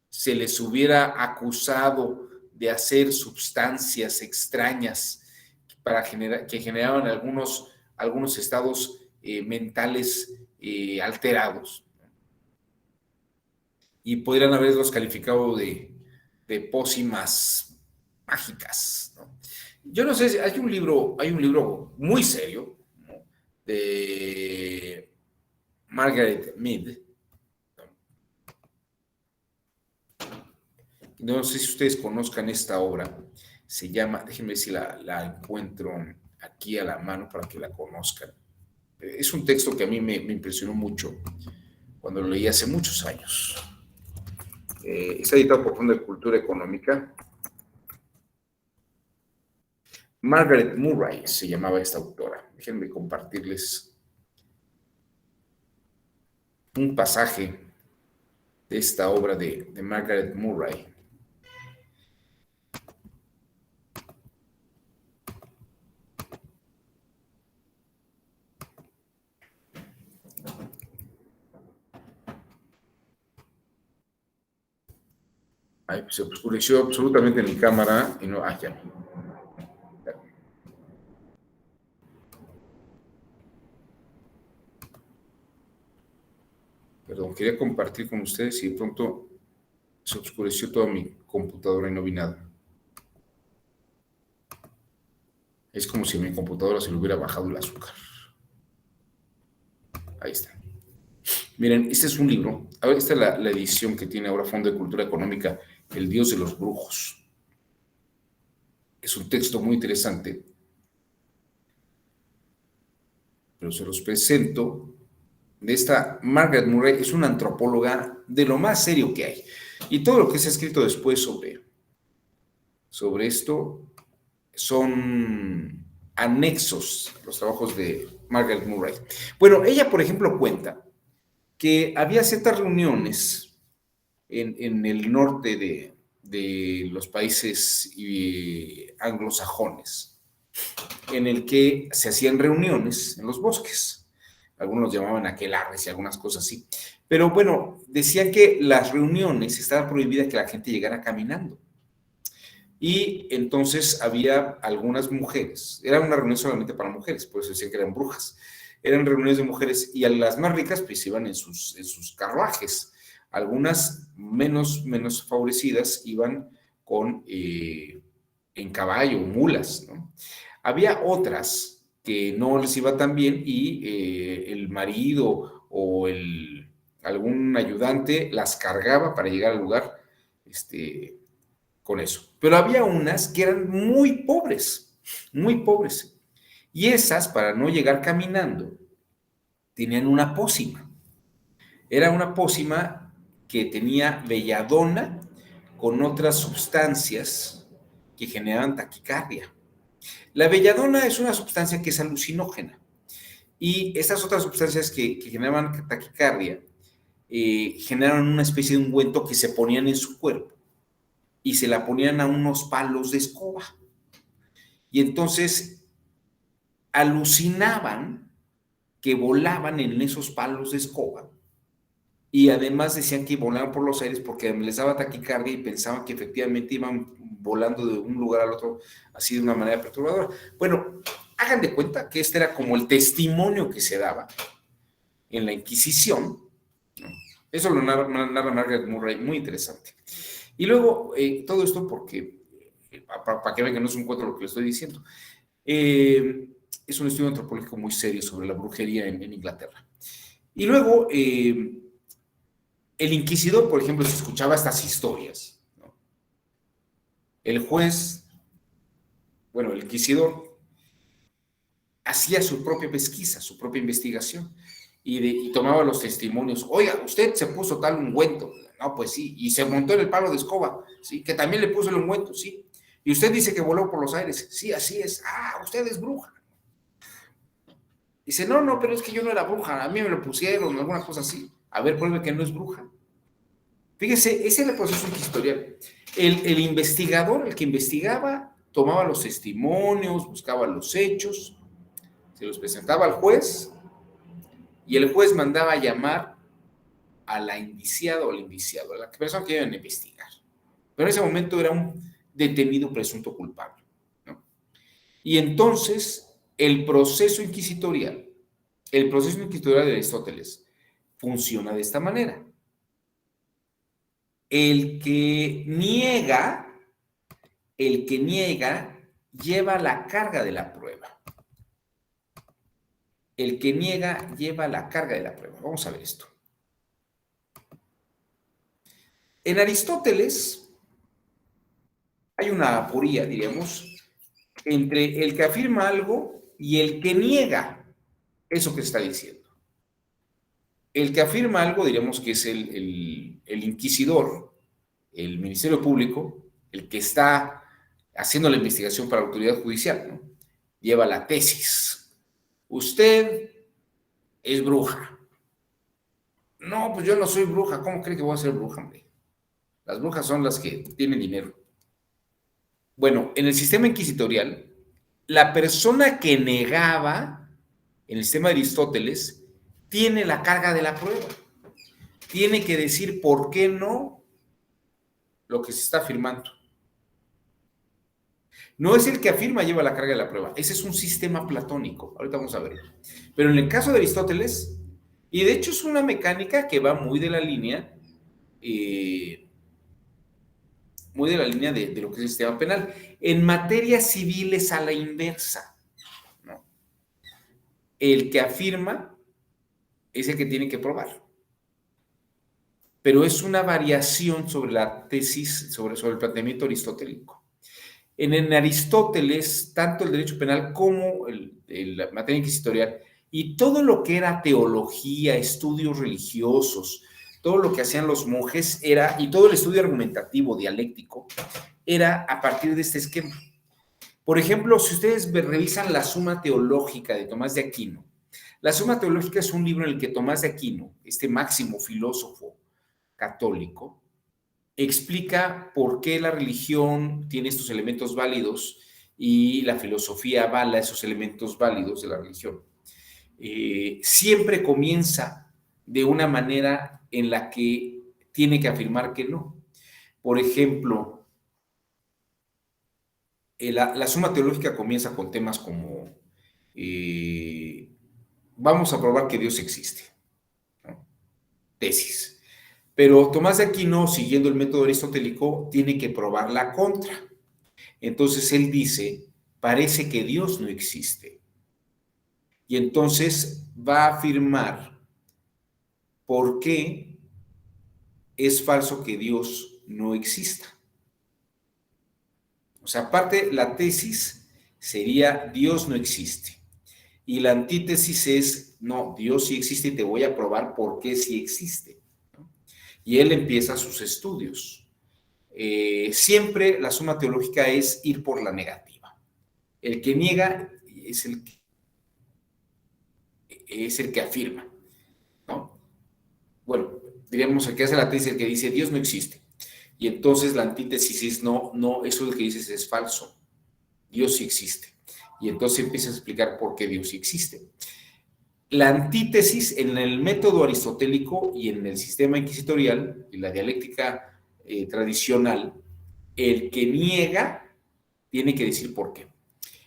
se les hubiera acusado de hacer sustancias extrañas que generaban algunos estados mentales alterados. y podrían haberlos calificado de pócimas mágicas, ¿no? Yo no sé, hay un libro muy serio, ¿no?, de Margaret Mead. No sé si ustedes conozcan esta obra. Se llama, déjenme ver si la encuentro aquí a la mano para que la conozcan. Es un texto que a mí me impresionó mucho cuando lo leí hace muchos años. Está editado por Fondo de Cultura Económica. Margaret Murray se llamaba esta autora. Déjenme compartirles un pasaje de esta obra de Margaret Murray. Ay, se oscureció absolutamente mi cámara y no. Ya. Perdón, quería compartir con ustedes y de pronto se oscureció toda mi computadora y no vi nada. Es como si a mi computadora se le hubiera bajado el azúcar. Ahí está. Miren, este es un libro. A ver, esta es la edición que tiene ahora Fondo de Cultura Económica, El Dios de los Brujos. Es un texto muy interesante, pero se los presento. De esta Margaret Murray, es una antropóloga de lo más serio que hay. Y todo lo que se ha escrito después sobre esto son anexos, los trabajos de Margaret Murray. Bueno, ella, por ejemplo, cuenta que había ciertas reuniones en el norte de los países anglosajones, en el que se hacían reuniones en los bosques. Algunos llamaban aquelarres y algunas cosas así. Pero bueno, decían que las reuniones estaba prohibida que la gente llegara caminando. Y entonces había algunas mujeres, era una reunión solamente para mujeres, por eso decían que eran brujas. Eran reuniones de mujeres y a las más ricas pues iban en sus carruajes. Algunas menos favorecidas iban en caballo, mulas, ¿no? Había otras que no les iba tan bien y el marido o algún ayudante las cargaba para llegar al lugar con eso. Pero había unas que eran muy pobres. Y esas, para no llegar caminando, tenían una pócima. Era una pócima que tenía belladona con otras sustancias que generaban taquicardia. La belladona es una sustancia que es alucinógena y estas otras sustancias que generaban taquicardia generaron una especie de ungüento que se ponían en su cuerpo y se la ponían a unos palos de escoba. Y entonces alucinaban que volaban en esos palos de escoba y además decían que volaban por los aires porque les daba taquicardia y pensaban que efectivamente iban volando de un lugar al otro así de una manera perturbadora. Bueno, hagan de cuenta que este era como el testimonio que se daba en la Inquisición, ¿no? Eso lo narra Margaret Murray, muy interesante. Y luego, todo esto porque, para que vean que no es un cuento lo que les estoy diciendo, es un estudio antropológico muy serio sobre la brujería en Inglaterra. Y luego, el inquisidor, por ejemplo, se escuchaba estas historias, ¿no? El juez, bueno, el inquisidor hacía su propia pesquisa, su propia investigación y tomaba los testimonios. Oiga, usted se puso tal ungüento. No, pues sí, y se montó en el palo de escoba, sí, que también le puso el ungüento, sí. Y usted dice que voló por los aires. Sí, así es. Ah, usted es bruja. Dice, no, pero es que yo no era bruja, a mí me lo pusieron, alguna cosa así. A ver, pruebe que no es bruja. Fíjese, ese era el proceso inquisitorial. El investigador, el que investigaba, tomaba los testimonios, buscaba los hechos, se los presentaba al juez y el juez mandaba llamar a la indiciada o al indiciado, a la persona que iban a investigar. Pero en ese momento era un detenido presunto culpable, ¿no? Y entonces el proceso inquisitorial de Aristóteles funciona de esta manera. El que niega lleva la carga de la prueba. El que niega lleva la carga de la prueba. Vamos a ver esto. En Aristóteles hay una aporía, diríamos, entre el que afirma algo y el que niega eso que está diciendo. El que afirma algo, diríamos que es el inquisidor, el Ministerio Público, el que está haciendo la investigación para la autoridad judicial, ¿no? Lleva la tesis. Usted es bruja. No, pues yo no soy bruja. ¿Cómo cree que voy a ser bruja, hombre? Las brujas son las que tienen dinero. Bueno, en el sistema inquisitorial, la persona que negaba, en el sistema de Aristóteles, tiene la carga de la prueba. Tiene que decir por qué no lo que se está afirmando. No es el que afirma lleva la carga de la prueba. Ese es un sistema platónico. Ahorita vamos a ver. Pero en el caso de Aristóteles, y de hecho es una mecánica que va muy de la línea, de lo que es el sistema penal. En materia civil es a la inversa, ¿no? El que afirma es el que tiene que probar. Pero es una variación sobre la tesis, sobre el planteamiento aristotélico. En Aristóteles, tanto el derecho penal como la materia inquisitorial y todo lo que era teología, estudios religiosos, todo lo que hacían los monjes y todo el estudio argumentativo, dialéctico, era a partir de este esquema. Por ejemplo, si ustedes revisan la Suma Teológica de Tomás de Aquino, la Suma Teológica es un libro en el que Tomás de Aquino, este máximo filósofo católico, explica por qué la religión tiene estos elementos válidos y la filosofía avala esos elementos válidos de la religión. Siempre comienza de una manera en la que tiene que afirmar que no. Por ejemplo, la Suma Teológica comienza con temas como vamos a probar que Dios existe, ¿no? Tesis. Pero Tomás de Aquino, siguiendo el método aristotélico, tiene que probar la contra. Entonces él dice, parece que Dios no existe. Y entonces va a afirmar por qué es falso que Dios no exista. O sea, aparte, la tesis sería Dios no existe. Y la antítesis es, no, Dios sí existe y te voy a probar por qué sí existe. Y él empieza sus estudios. Siempre la Suma Teológica es ir por la negativa. El que niega es el que afirma, ¿no? Bueno, diríamos el que hace la tesis, el que dice Dios no existe. Y entonces la antítesis es no, eso lo que dices es falso. Dios sí existe. Y entonces empieza a explicar por qué Dios sí existe. La antítesis en el método aristotélico y en el sistema inquisitorial y la dialéctica tradicional, el que niega tiene que decir por qué.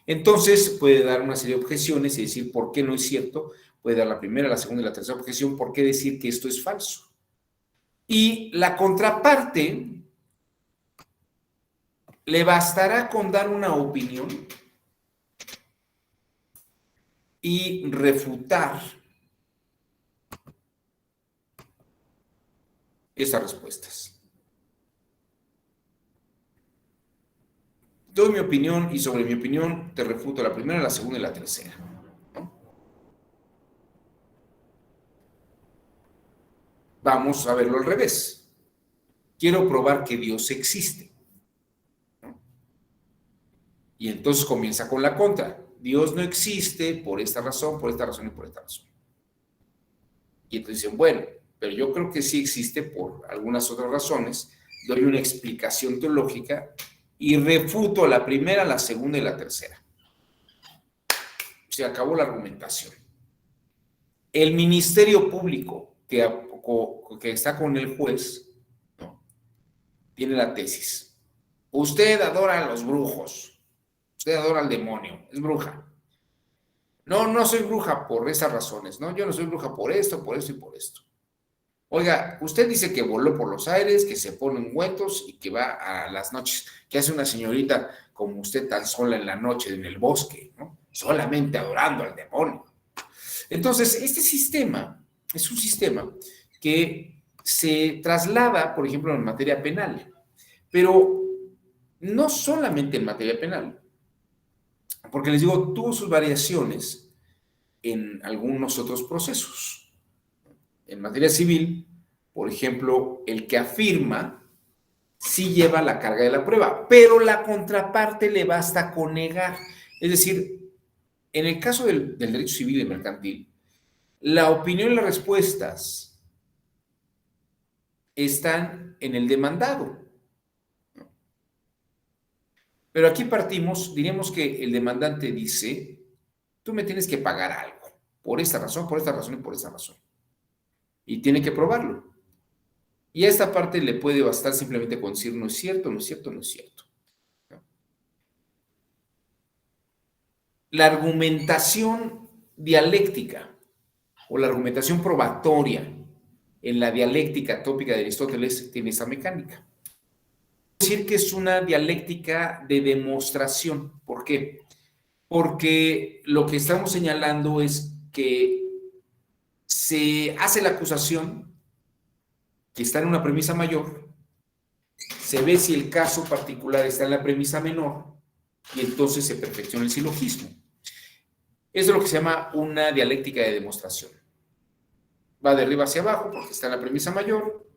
Entonces puede dar una serie de objeciones y decir por qué no es cierto, puede dar la primera, la segunda y la tercera objeción, por qué decir que esto es falso. Y la contraparte le bastará con dar una opinión y refutar esas respuestas. Doy mi opinión y sobre mi opinión te refuto la primera, la segunda y la tercera, ¿no? Vamos a verlo al revés. Quiero probar que Dios existe, ¿no? Y entonces comienza con la contra. Dios no existe por esta razón y por esta razón. Y entonces dicen, bueno, pero yo creo que sí existe por algunas otras razones. Doy una explicación teológica y refuto la primera, la segunda y la tercera. Se acabó la argumentación. El Ministerio Público que está con el juez, ¿no?, tiene la tesis. Usted adora a los brujos. Usted adora al demonio. Es bruja. No, no soy bruja por esas razones, ¿no? Yo no soy bruja por esto y por esto. Oiga, usted dice que voló por los aires, que se pone ungüentos y que va a las noches. ¿Qué hace una señorita como usted tan sola en la noche en el bosque, ¿no? Solamente adorando al demonio. Entonces, este sistema es un sistema que se traslada, por ejemplo, en materia penal, pero no solamente en materia penal, porque les digo, tuvo sus variaciones en algunos otros procesos. En materia civil, por ejemplo, el que afirma sí lleva la carga de la prueba, pero la contraparte le basta con negar. Es decir, en el caso del derecho civil y mercantil, la opinión y las respuestas están en el demandado. Pero aquí partimos, diríamos que el demandante dice, tú me tienes que pagar algo, por esta razón y por esta razón. Y tiene que probarlo. Y a esta parte le puede bastar simplemente con decir, no es cierto, no es cierto, no es cierto. ¿No? La argumentación dialéctica o la argumentación probatoria en la dialéctica tópica de Aristóteles tiene esa mecánica. Decir que es una dialéctica de demostración. ¿Por qué? Porque lo que estamos señalando es que se hace la acusación que está en una premisa mayor, se ve si el caso particular está en la premisa menor y entonces se perfecciona el silogismo. Eso es lo que se llama una dialéctica de demostración. Va de arriba hacia abajo porque está en la premisa mayor.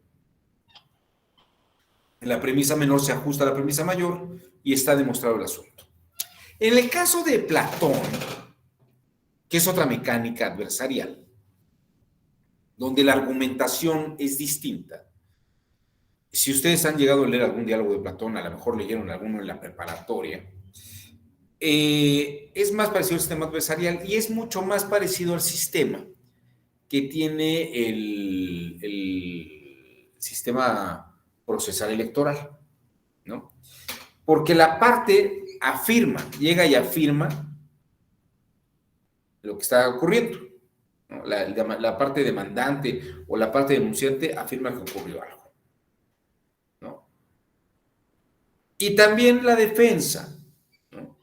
En la premisa menor se ajusta a la premisa mayor y está demostrado el asunto. En el caso de Platón, que es otra mecánica adversarial, donde la argumentación es distinta. Si ustedes han llegado a leer algún diálogo de Platón, a lo mejor leyeron alguno en la preparatoria, es más parecido al sistema adversarial y es mucho más parecido al sistema que tiene el sistema procesal electoral, ¿no? Porque la parte afirma, llega y afirma lo que está ocurriendo, ¿no? La parte demandante o la parte denunciante afirma que ocurrió algo, ¿no? Y también la defensa, ¿no?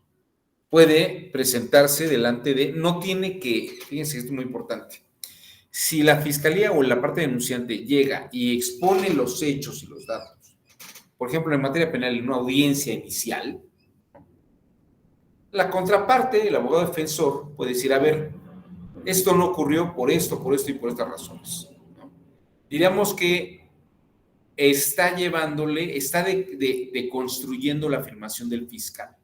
Puede presentarse delante de, no tiene que, fíjense, esto es muy importante, si la fiscalía o la parte denunciante llega y expone los hechos y los datos, por ejemplo, en materia penal, en una audiencia inicial, la contraparte, el abogado defensor, puede decir, a ver, esto no ocurrió por esto y por estas razones, ¿no? Diríamos que está llevándole, está deconstruyendo la afirmación del fiscal.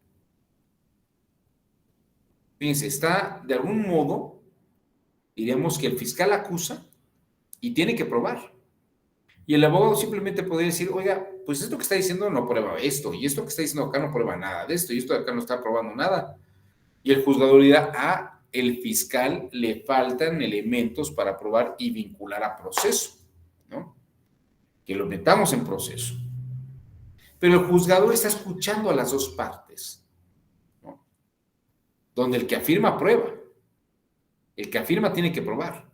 Fíjense, está de algún modo, diríamos que el fiscal acusa y tiene que probar. Y el abogado simplemente podría decir, oiga, pues esto que está diciendo no prueba esto, y esto que está diciendo acá no prueba nada de esto, y esto de acá no está probando nada. Y el juzgador dirá, el fiscal le faltan elementos para probar y vincular a proceso, ¿no? Que lo metamos en proceso. Pero el juzgador está escuchando a las dos partes, ¿no? Donde el que afirma prueba, el que afirma tiene que probar.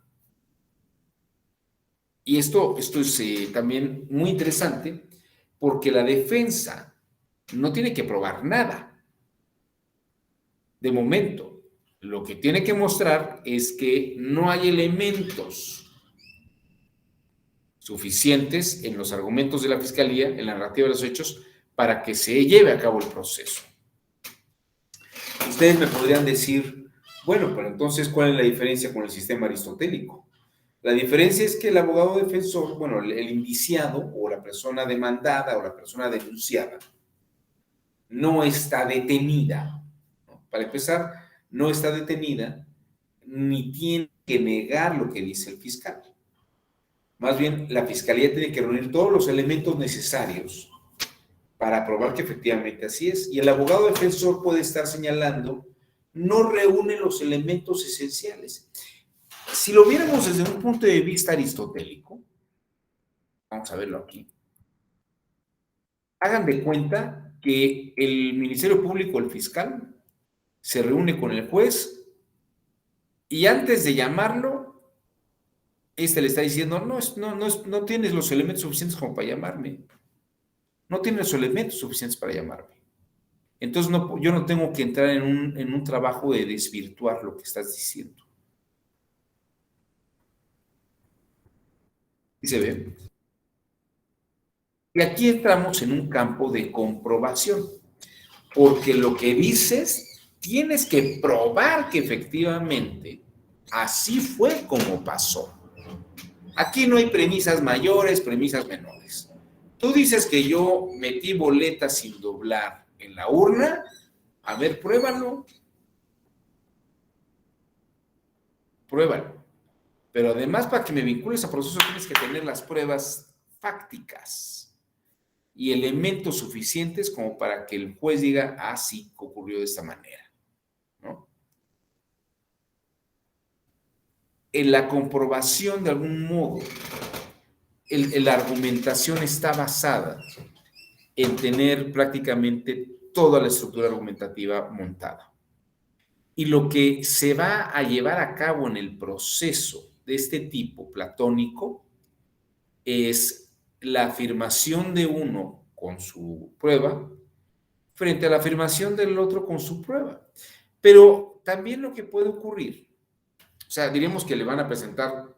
Y esto es también muy interesante porque la defensa no tiene que probar nada. De momento, lo que tiene que mostrar es que no hay elementos suficientes en los argumentos de la fiscalía, en la narrativa de los hechos, para que se lleve a cabo el proceso. Ustedes me podrían decir, bueno, pero entonces, ¿cuál es la diferencia con el sistema aristotélico? La diferencia es que el abogado defensor, bueno, el indiciado o la persona demandada o la persona denunciada no está detenida, ¿no? Para empezar, no está detenida ni tiene que negar lo que dice el fiscal. Más bien, la fiscalía tiene que reunir todos los elementos necesarios para probar que efectivamente así es. Y el abogado defensor puede estar señalando, no reúne los elementos esenciales. Si lo viéramos desde un punto de vista aristotélico, vamos a verlo aquí, hagan de cuenta que el Ministerio Público, el fiscal, se reúne con el juez y antes de llamarlo, Este le está diciendo, no tienes los elementos suficientes como para llamarme. No tienes los elementos suficientes para llamarme. Entonces yo no tengo que entrar en un trabajo de desvirtuar lo que estás diciendo. ¿Y se ve? Y aquí entramos en un campo de comprobación, porque lo que dices, tienes que probar que efectivamente así fue como pasó. Aquí no hay premisas mayores, premisas menores. Tú dices que yo metí boletas sin doblar en la urna. A ver, pruébalo. Pruébalo. Pero además, para que me vincules a proceso, tienes que tener las pruebas fácticas y elementos suficientes como para que el juez diga, ah, sí, ocurrió de esta manera, ¿no? En la comprobación, de algún modo, la argumentación está basada en tener prácticamente toda la estructura argumentativa montada. Y lo que se va a llevar a cabo en el proceso de este tipo platónico es la afirmación de uno con su prueba frente a la afirmación del otro con su prueba. Pero también lo que puede ocurrir, o sea, diríamos que le van a presentar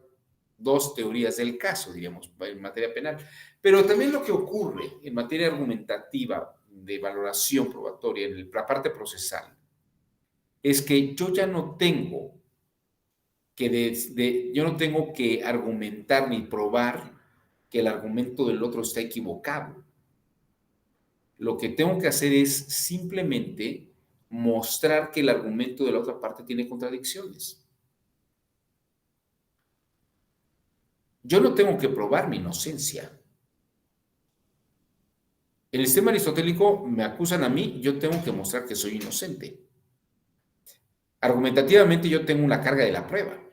dos teorías del caso, diríamos, en materia penal, pero también lo que ocurre en materia argumentativa de valoración probatoria en la parte procesal es que yo ya no tengo yo no tengo que argumentar ni probar que el argumento del otro está equivocado. Lo que tengo que hacer es simplemente mostrar que el argumento de la otra parte tiene contradicciones. Yo no tengo que probar mi inocencia. En el sistema aristotélico me acusan a mí, yo tengo que mostrar que soy inocente. Argumentativamente yo tengo una carga de la prueba.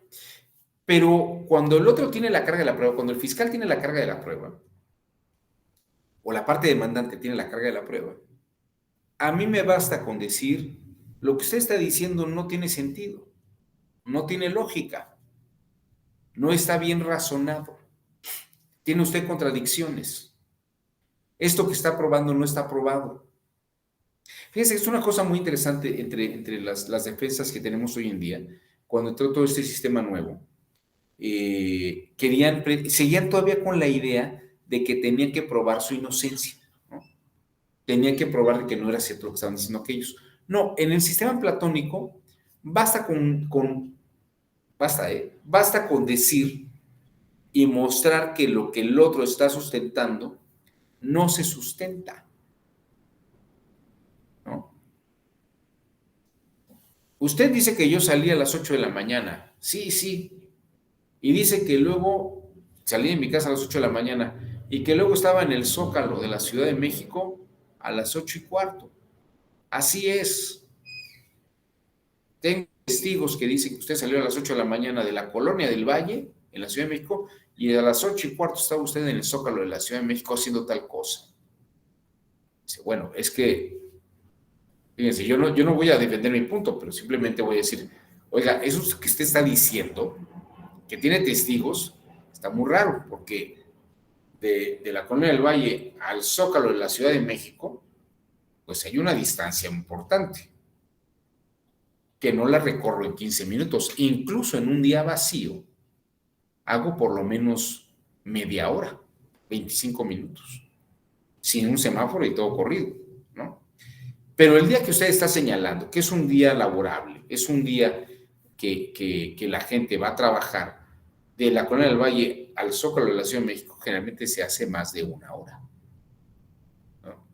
Pero cuando el otro tiene la carga de la prueba, cuando el fiscal tiene la carga de la prueba, o la parte demandante tiene la carga de la prueba, a mí me basta con decir, lo que usted está diciendo no tiene sentido, no tiene lógica, no está bien razonado, tiene usted contradicciones, esto que está probando no está probado. Fíjense, es una cosa muy interesante entre las defensas que tenemos hoy en día, cuando entró todo este sistema nuevo. Seguían todavía con la idea de que tenían que probar su inocencia, ¿no? Tenían que probar que no era cierto lo que estaban diciendo aquellos. No, en el sistema platónico basta con decir y mostrar que lo que el otro está sustentando no se sustenta, ¿no? Usted dice que yo salí a las 8 de la mañana. Sí, sí. Y dice que luego salí de mi casa a las 8 de la mañana y que luego estaba en el Zócalo de la Ciudad de México a las 8:15. Así es. Tengo testigos que dicen que usted salió a las 8 de la mañana de la Colonia del Valle, en la Ciudad de México, y a las 8:15 estaba usted en el Zócalo de la Ciudad de México haciendo tal cosa. Dice, bueno, es que, fíjense, yo no voy a defender mi punto, pero simplemente voy a decir, oiga, eso que usted está diciendo, que tiene testigos, está muy raro, porque de la Colonia del Valle al Zócalo de la Ciudad de México, pues hay una distancia importante, que no la recorro en 15 minutos, incluso en un día vacío, hago por lo menos media hora, 25 minutos, sin un semáforo y todo corrido, ¿no? Pero el día que usted está señalando, que es un día laborable, es un día que la gente va a trabajar, de la Colonia del Valle al Zócalo de la Ciudad de México generalmente se hace más de una hora, ¿no?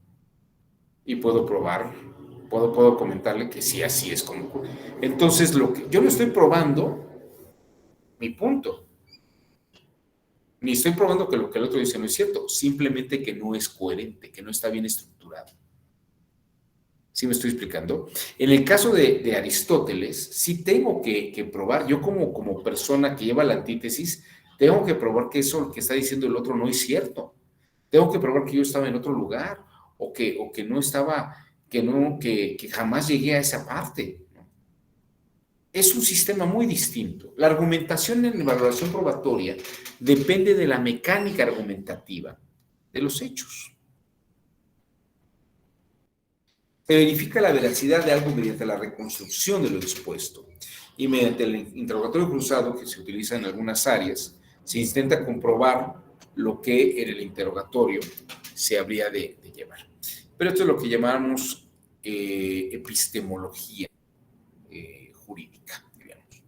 Y puedo probar, puedo comentarle que sí, así es como ocurre. Entonces, yo no estoy probando mi punto, ni estoy probando que lo que el otro dice no es cierto, simplemente que no es coherente, que no está bien estructurado. ¿Sí me estoy explicando? En el caso de Aristóteles, sí tengo que probar, yo como persona que lleva la antítesis, tengo que probar que eso que está diciendo el otro no es cierto. Tengo que probar que yo estaba en otro lugar, o que no estaba, que jamás llegué a esa parte, ¿no? es un sistema muy distinto. La argumentación en la evaluación probatoria depende de la mecánica argumentativa de los hechos. Se verifica la veracidad de algo mediante la reconstrucción de lo expuesto y mediante el interrogatorio cruzado que se utiliza en algunas áreas, se intenta comprobar lo que en el interrogatorio se habría de llevar. Pero esto es lo que llamamos epistemología jurídica, digamos.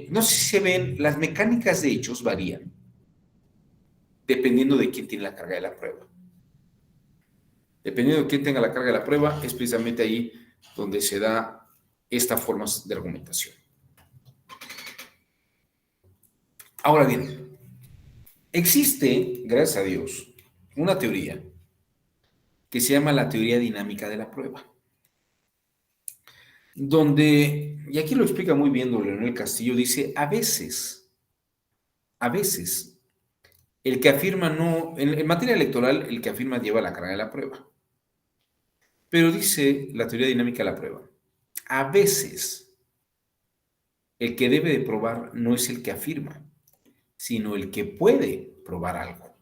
No sé si se ven, las mecánicas de hechos varían dependiendo de quién tiene la carga de la prueba. Dependiendo de quién tenga la carga de la prueba, es precisamente ahí donde se da esta forma de argumentación. Ahora bien, existe, gracias a Dios, una teoría que se llama la teoría dinámica de la prueba, donde, y aquí lo explica muy bien don Leonel Castillo, dice, a veces, el que afirma no, en materia electoral, el que afirma lleva la carga de la prueba. Pero dice la teoría dinámica de la prueba, a veces el que debe de probar no es el que afirma, sino el que puede probar algo.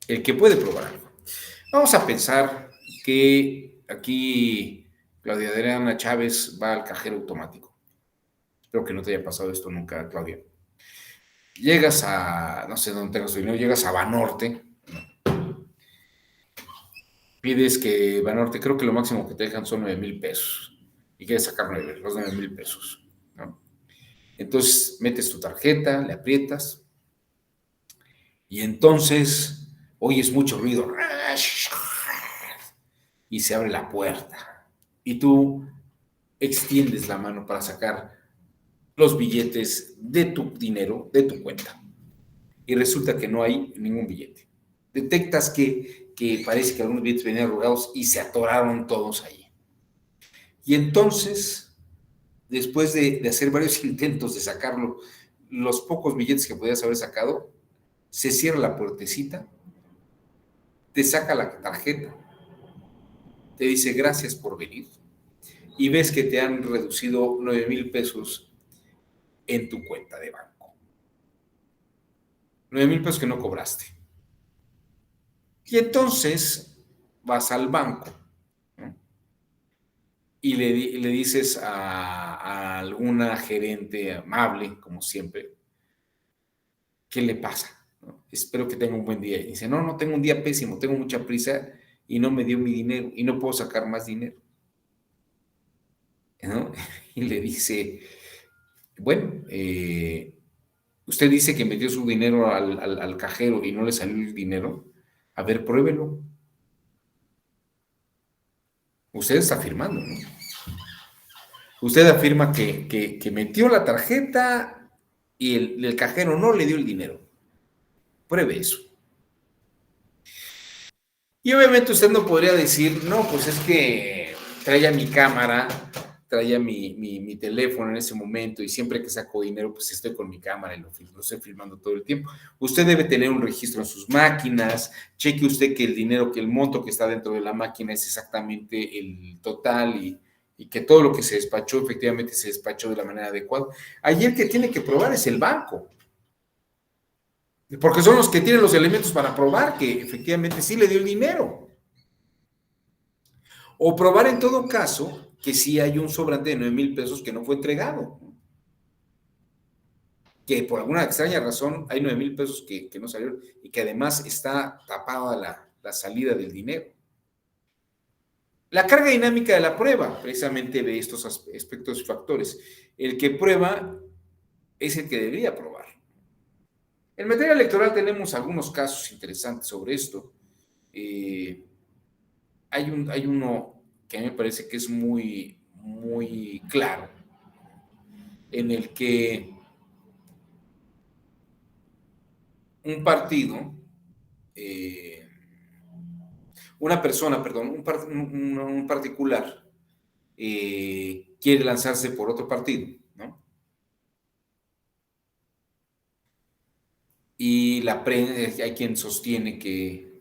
El que puede probar algo. Vamos a pensar que aquí Claudia Adriana Chávez va al cajero automático. Espero que no te haya pasado esto nunca, Claudia. Llegas a, no sé dónde tengas tu dinero, llegas a Banorte, pides que Banorte, creo que lo máximo que te dejan son 9,000 pesos y quieres sacar los 9,000 pesos, ¿no? Entonces metes tu tarjeta, le aprietas y entonces oyes mucho ruido y se abre la puerta y tú extiendes la mano para sacar los billetes de tu dinero, de tu cuenta, y resulta que no hay ningún billete. Detectas que parece que algunos billetes venían arrugados y se atoraron todos ahí. Y entonces, después de hacer varios intentos de sacarlo, los pocos billetes que podías haber sacado, se cierra la puertecita, te saca la tarjeta, te dice gracias por venir, y ves que te han reducido 9,000 pesos en tu cuenta de banco. 9,000 pesos que no cobraste. Y entonces vas al banco, ¿no? Y le dices a alguna gerente amable, como siempre, ¿qué le pasa? ¿No? Espero que tenga un buen día. Y dice, no tengo un día pésimo, tengo mucha prisa y no me dio mi dinero y no puedo sacar más dinero, ¿no? Y le dice, bueno, usted dice que metió su dinero al cajero y no le salió el dinero. A ver, pruébelo. Usted está afirmando, ¿no? Usted afirma que metió la tarjeta y el cajero no le dio el dinero. Pruebe eso. Y obviamente usted no podría decir, no, pues es que traía mi cámara, traía mi teléfono en ese momento y siempre que saco dinero, pues estoy con mi cámara y lo estoy filmando todo el tiempo. Usted debe tener un registro en sus máquinas, cheque usted que el dinero, que el monto que está dentro de la máquina es exactamente el total y que todo lo que se despachó efectivamente se despachó de la manera adecuada. Allí el que tiene que probar es el banco, porque son los que tienen los elementos para probar que efectivamente sí le dio el dinero. O probar en todo caso que sí hay un sobrante de 9,000 pesos que no fue entregado. Que por alguna extraña razón hay 9,000 pesos que no salieron y que además está tapada la salida del dinero. La carga dinámica de la prueba precisamente ve estos aspectos y factores. El que prueba es el que debería probar. En materia electoral tenemos algunos casos interesantes sobre esto. Hay uno que a mí me parece que es muy, muy claro, en el que un partido, una persona, perdón, un particular quiere lanzarse por otro partido, ¿no? Y la prensa, hay quien sostiene que,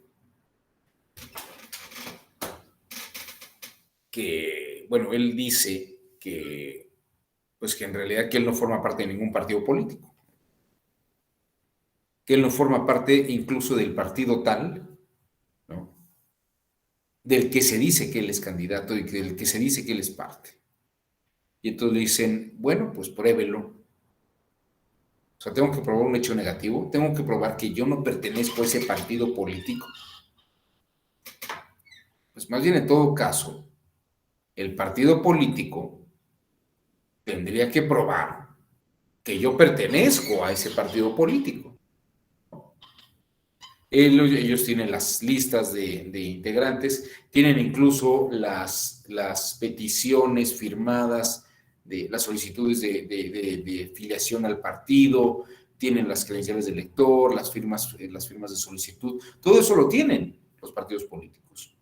bueno, él dice pues que en realidad que él no forma parte de ningún partido político, que él no forma parte incluso del partido tal, ¿no?, del que se dice que él es candidato y del que se dice que él es parte. Y entonces le dicen, bueno, pues pruébelo. O sea, tengo que probar un hecho negativo, tengo que probar que yo no pertenezco a ese partido político. Pues más bien, en todo caso, el partido político tendría que probar que yo pertenezco a ese partido político. Ellos tienen las listas de integrantes, tienen incluso las peticiones firmadas, las solicitudes de filiación al partido, tienen las credenciales del elector, las firmas de solicitud, todo eso lo tienen los partidos políticos.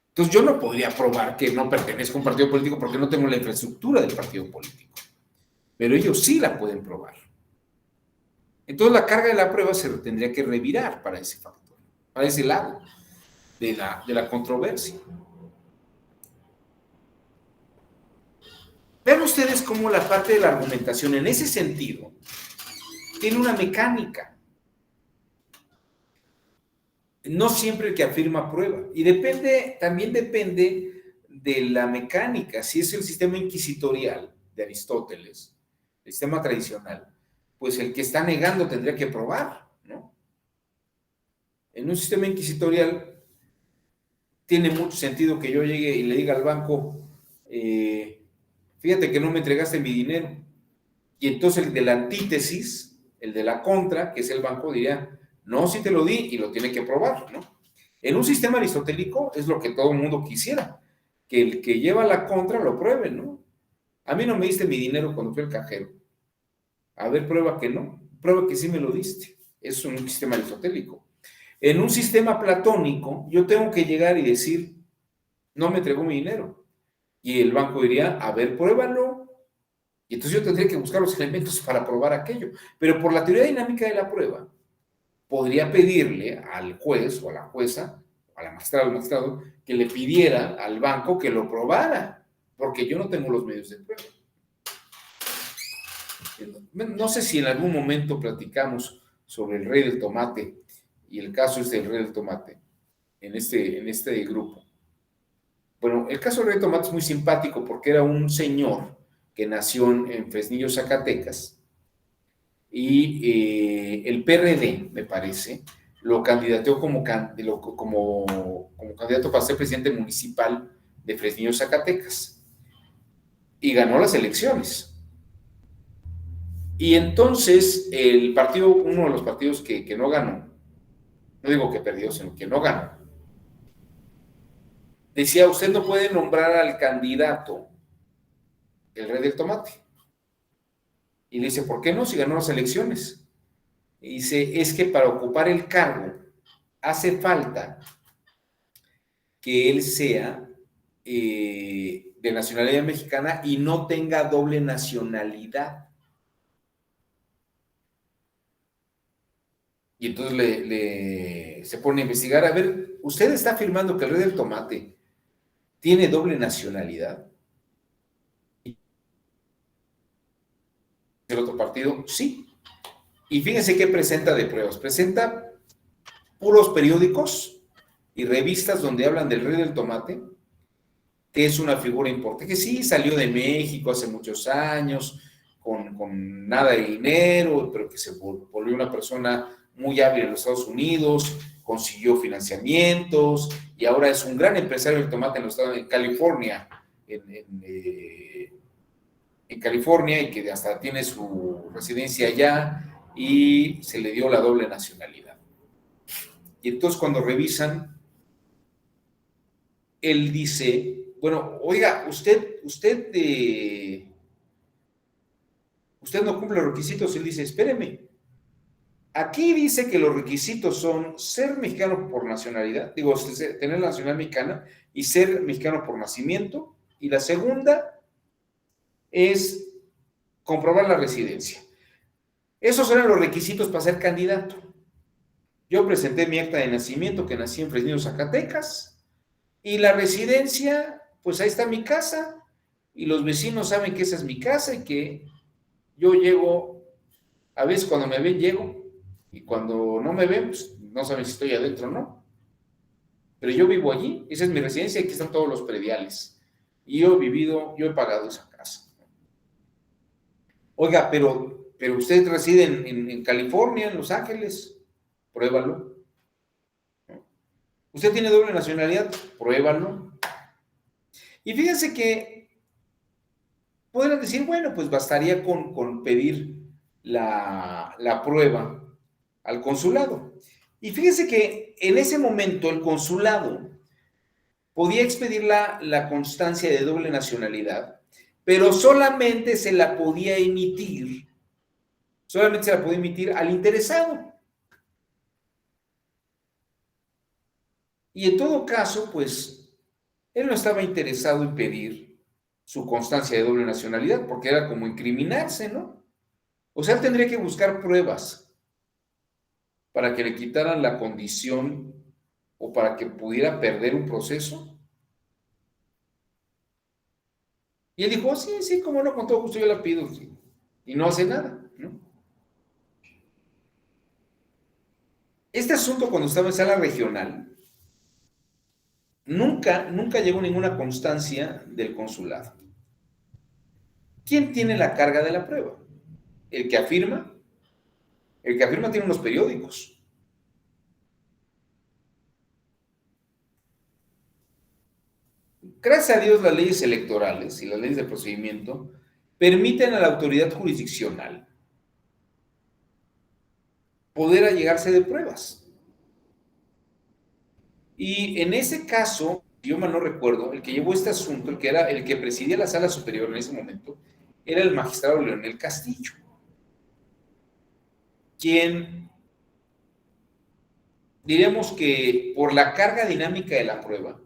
Entonces yo no podría probar que no pertenezco a un partido político porque no tengo la infraestructura del partido político, pero ellos sí la pueden probar. Entonces la carga de la prueba se tendría que revirar para ese factor, para ese lado de la controversia. Vean ustedes cómo la parte de la argumentación en ese sentido tiene una mecánica. No siempre el que afirma prueba. Y también depende de la mecánica. Si es el sistema inquisitorial de Aristóteles, el sistema tradicional, pues el que está negando tendría que probar, ¿no? En un sistema inquisitorial tiene mucho sentido que yo llegue y le diga al banco, fíjate que no me entregaste mi dinero. Y entonces el de la antítesis, el de la contra, que es el banco, diría, no, sí te lo di y lo tiene que probar, ¿no? En un sistema aristotélico es lo que todo el mundo quisiera, que el que lleva la contra lo pruebe, ¿no? A mí no me diste mi dinero cuando fui al cajero. A ver, prueba que no, prueba que sí me lo diste. Es un sistema aristotélico. En un sistema platónico, yo tengo que llegar y decir, no me entregó mi dinero. Y el banco diría, a ver, pruébalo. Y entonces yo tendría que buscar los elementos para probar aquello. Pero por la teoría dinámica de la prueba, podría pedirle al juez o a la jueza, a la magistrada o al magistrado, que le pidiera al banco que lo probara, porque yo no tengo los medios de prueba. No sé si en algún momento platicamos sobre el rey del tomate, y el caso es del rey del tomate, en este grupo. Bueno, el caso del rey del tomate es muy simpático porque era un señor que nació en Fresnillo, Zacatecas, y el PRD, me parece, lo candidateó como candidato para ser presidente municipal de Fresnillo, Zacatecas, y ganó las elecciones. Y entonces el partido, uno de los partidos que no ganó, no digo que perdió, sino que no ganó, decía, usted no puede nombrar al candidato el rey del tomate. Y le dice, ¿por qué no? Si ganó las elecciones. Y dice, es que para ocupar el cargo hace falta que él sea de nacionalidad mexicana y no tenga doble nacionalidad. Y entonces se pone a investigar, a ver, usted está afirmando que el rey del tomate tiene doble nacionalidad. El otro partido, sí. Y fíjense qué presenta de pruebas. Presenta puros periódicos y revistas donde hablan del rey del tomate, que es una figura importante, que sí salió de México hace muchos años, con nada de dinero, pero que se volvió una persona muy hábil en los Estados Unidos, consiguió financiamientos y ahora es un gran empresario del tomate en los estados de California, en California, y que hasta tiene su residencia allá y se le dio la doble nacionalidad. Y entonces cuando revisan, él dice, bueno, oiga, usted no cumple los requisitos. Él dice, espéreme, aquí dice que los requisitos son ser mexicano por nacionalidad, digo, tener la nacionalidad mexicana y ser mexicano por nacimiento, y la segunda es comprobar la residencia. Esos eran los requisitos para ser candidato. Yo presenté mi acta de nacimiento, que nací en Fresnillo, Zacatecas, y la residencia, pues ahí está mi casa, y los vecinos saben que esa es mi casa y que yo llego, a veces cuando me ven llego, y cuando no me ven, pues no saben si estoy adentro o no. Pero yo vivo allí, esa es mi residencia, aquí están todos los prediales. Y yo he pagado esa casa. Oiga, pero usted reside en California, en Los Ángeles, pruébalo. ¿Usted tiene doble nacionalidad? Pruébalo. Y fíjense que podrán decir, bueno, pues bastaría con pedir la prueba al consulado. Y fíjense que en ese momento el consulado podía expedir la constancia de doble nacionalidad, pero solamente se la podía emitir al interesado. Y en todo caso, pues, él no estaba interesado en pedir su constancia de doble nacionalidad, porque era como incriminarse, ¿no? O sea, él tendría que buscar pruebas para que le quitaran la condición o para que pudiera perder un proceso. Y él dijo, oh, sí, sí, cómo no, con todo gusto yo la pido. Sí. Y no hace nada, ¿no? Este asunto, cuando estaba en sala regional, nunca llegó ninguna constancia del consulado. ¿Quién tiene la carga de la prueba? ¿El que afirma? El que afirma tiene unos periódicos. Gracias a Dios, las leyes electorales y las leyes de procedimiento permiten a la autoridad jurisdiccional poder allegarse de pruebas. Y en ese caso, yo mal no recuerdo, el que llevó este asunto, el que presidía la sala superior en ese momento, era el magistrado Leonel Castillo, quien, diremos que por la carga dinámica de la prueba,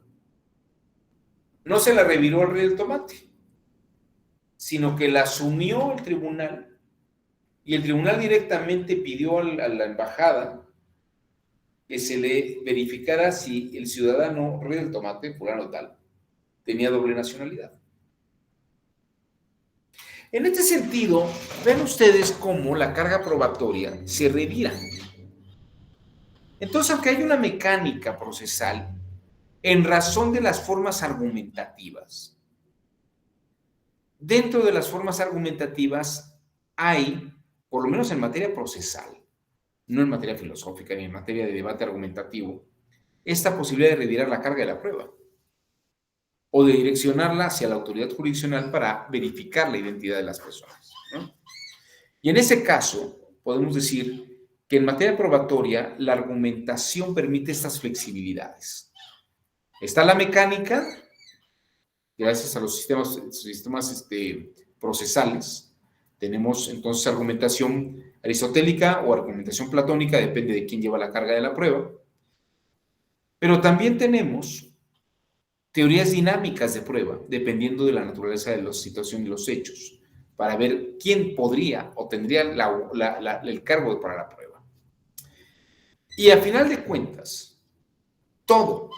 no se la reviró al rey del tomate, sino que la asumió el tribunal, y el tribunal directamente pidió a la embajada que se le verificara si el ciudadano rey del tomate, fulano tal, tenía doble nacionalidad. En este sentido, ven ustedes cómo la carga probatoria se revira. Entonces, aunque hay una mecánica procesal, en razón de las formas argumentativas, dentro de las formas argumentativas hay, por lo menos en materia procesal, no en materia filosófica ni en materia de debate argumentativo, esta posibilidad de revirar la carga de la prueba o de direccionarla hacia la autoridad jurisdiccional para verificar la identidad de las personas, ¿no? Y en ese caso, podemos decir que en materia probatoria la argumentación permite estas flexibilidades. Está la mecánica, gracias a los sistemas procesales. Tenemos entonces argumentación aristotélica o argumentación platónica, depende de quién lleva la carga de la prueba. Pero también tenemos teorías dinámicas de prueba, dependiendo de la naturaleza de la situación y los hechos, para ver quién podría o tendría el cargo para la prueba. Y a final de cuentas, todo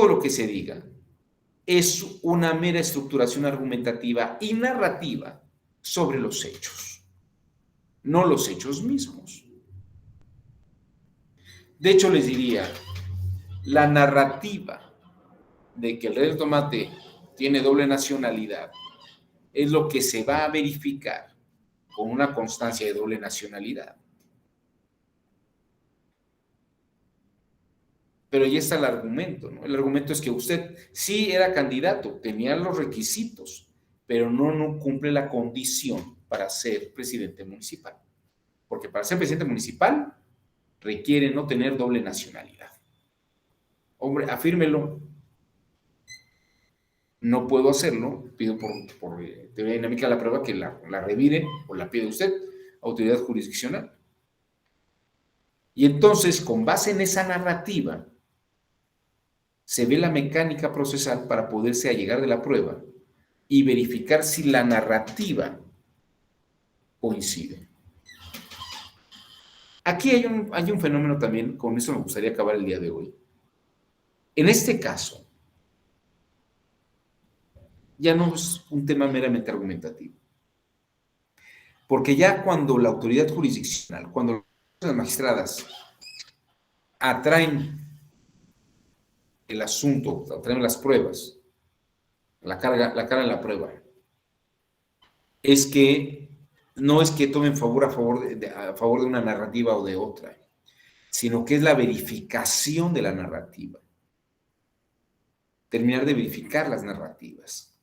lo que se diga es una mera estructuración argumentativa y narrativa sobre los hechos, no los hechos mismos. De hecho, les diría, la narrativa de que el rey del tomate tiene doble nacionalidad es lo que se va a verificar con una constancia de doble nacionalidad. Pero ya está el argumento, ¿no? El argumento es que usted sí era candidato, tenía los requisitos, pero no cumple la condición para ser presidente municipal. Porque para ser presidente municipal requiere no tener doble nacionalidad. Hombre, afírmelo. No puedo hacerlo, pido por teoría dinámica de la prueba que la revire o la pide usted, autoridad jurisdiccional. Y entonces, con base en esa narrativa, se ve la mecánica procesal para poderse allegar de la prueba y verificar si la narrativa coincide. Aquí hay un fenómeno también, con eso me gustaría acabar el día de hoy. En este caso, ya no es un tema meramente argumentativo. Porque ya cuando la autoridad jurisdiccional, cuando las magistradas atraen el asunto, atraen las pruebas, la carga en la prueba, es que no es que tomen favor a favor de una narrativa o de otra, sino que es la verificación de la narrativa. Terminar de verificar las narrativas,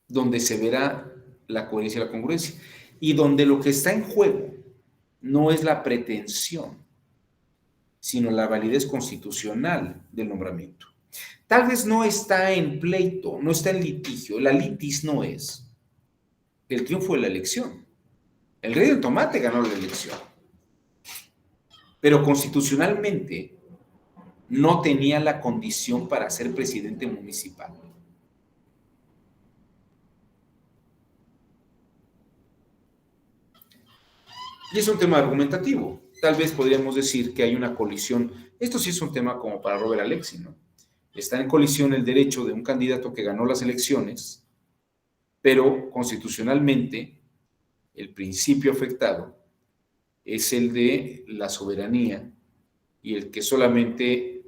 donde se verá la coherencia y la congruencia, y donde lo que está en juego no es la pretensión, sino la validez constitucional del nombramiento. Tal vez no está en pleito, no está en litigio, la litis no es el triunfo de la elección. El rey del tomate ganó la elección, pero constitucionalmente no tenía la condición para ser presidente municipal. Y es un tema argumentativo. Tal vez podríamos decir que hay una colisión. Esto sí es un tema como para Robert Alexy, ¿no? Está en colisión el derecho de un candidato que ganó las elecciones, pero constitucionalmente el principio afectado es el de la soberanía y el que solamente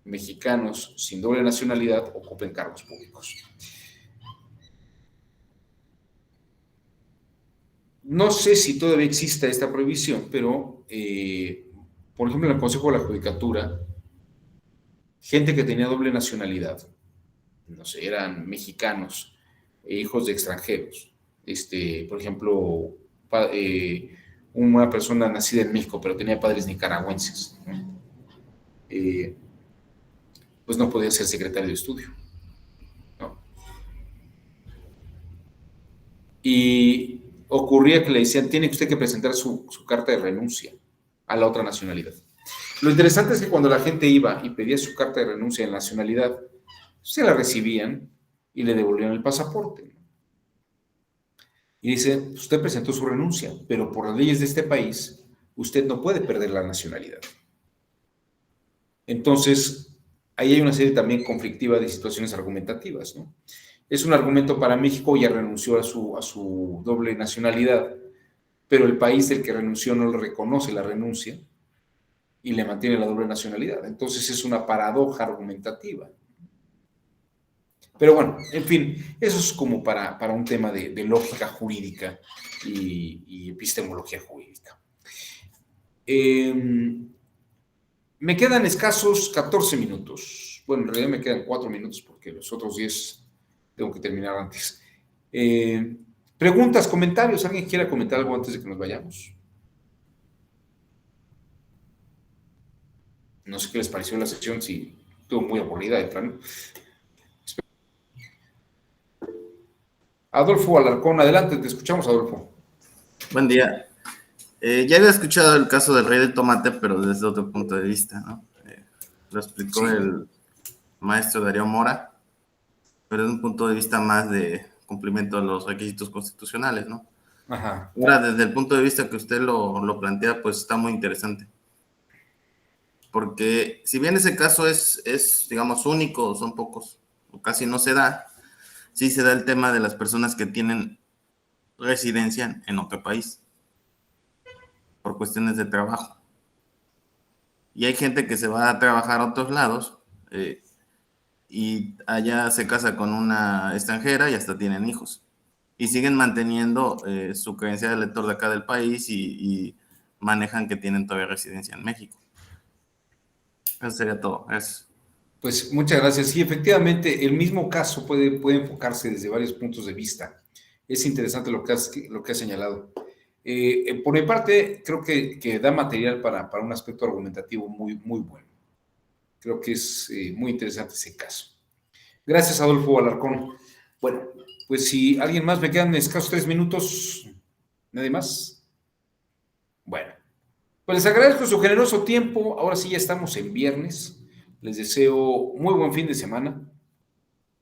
mexicanos sin doble nacionalidad ocupen cargos públicos. No sé si todavía exista esta prohibición, pero, por ejemplo, en el Consejo de la Judicatura, gente que tenía doble nacionalidad, no sé, eran mexicanos e hijos de extranjeros. Por ejemplo, una persona nacida en México, pero tenía padres nicaragüenses, ¿no? Pues no podía ser secretario de estudio, ¿no? Y ocurría que le decían, tiene usted que presentar su carta de renuncia a la otra nacionalidad. Lo interesante es que cuando la gente iba y pedía su carta de renuncia en nacionalidad, se la recibían y le devolvían el pasaporte. Y dice, usted presentó su renuncia, pero por las leyes de este país, usted no puede perder la nacionalidad. Entonces, ahí hay una serie también conflictiva de situaciones argumentativas, ¿no? Es un argumento para México, ya renunció a su doble nacionalidad, pero el país del que renunció no le reconoce la renuncia y le mantiene la doble nacionalidad. Entonces es una paradoja argumentativa. Pero bueno, en fin, eso es como para un tema de lógica jurídica y epistemología jurídica. Me quedan escasos 14 minutos. Bueno, en realidad me quedan 4 minutos porque los otros 10 tengo que terminar antes. Preguntas, comentarios. ¿Alguien quiera comentar algo antes de que nos vayamos? No sé qué les pareció la sesión, si estuvo muy aburrida de plano. Adolfo Alarcón, adelante, te escuchamos, Adolfo. Buen día. Ya había escuchado el caso del rey del tomate, pero desde otro punto de vista, ¿no? Lo explicó el maestro Darío Mora, pero desde un punto de vista más de cumplimiento de los requisitos constitucionales, ¿no? Ajá. Ahora, desde el punto de vista que usted lo plantea, pues está muy interesante. Porque si bien ese caso es, digamos, único, son pocos, o casi no se da, sí se da el tema de las personas que tienen residencia en otro país por cuestiones de trabajo. Y hay gente que se va a trabajar a otros lados y allá se casa con una extranjera y hasta tienen hijos. Y siguen manteniendo su credencial de elector de acá del país y manejan que tienen todavía residencia en México. Eso sería todo. Gracias. Pues muchas gracias. Sí, efectivamente, el mismo caso puede enfocarse desde varios puntos de vista. Es interesante lo que has señalado. Por mi parte, creo que da material para un aspecto argumentativo muy, muy bueno. Creo que es muy interesante ese caso. Gracias, Adolfo Alarcón. Bueno, pues si alguien más, me quedan escasos 3 minutos. ¿Nadie más? Bueno, pues les agradezco su generoso tiempo. Ahora sí ya estamos en viernes. Les deseo muy buen fin de semana.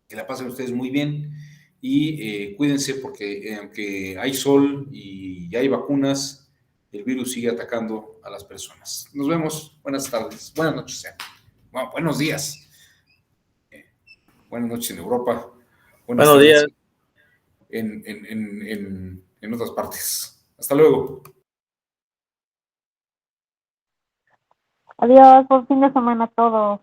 Que la pasen ustedes muy bien. Y cuídense porque aunque hay sol y ya hay vacunas, el virus sigue atacando a las personas. Nos vemos. Buenas tardes. Buenas noches. Bueno, buenos días. Buenas noches en Europa. Buenos tardes días. en otras partes. Hasta luego. Adiós, buen fin de semana a todos.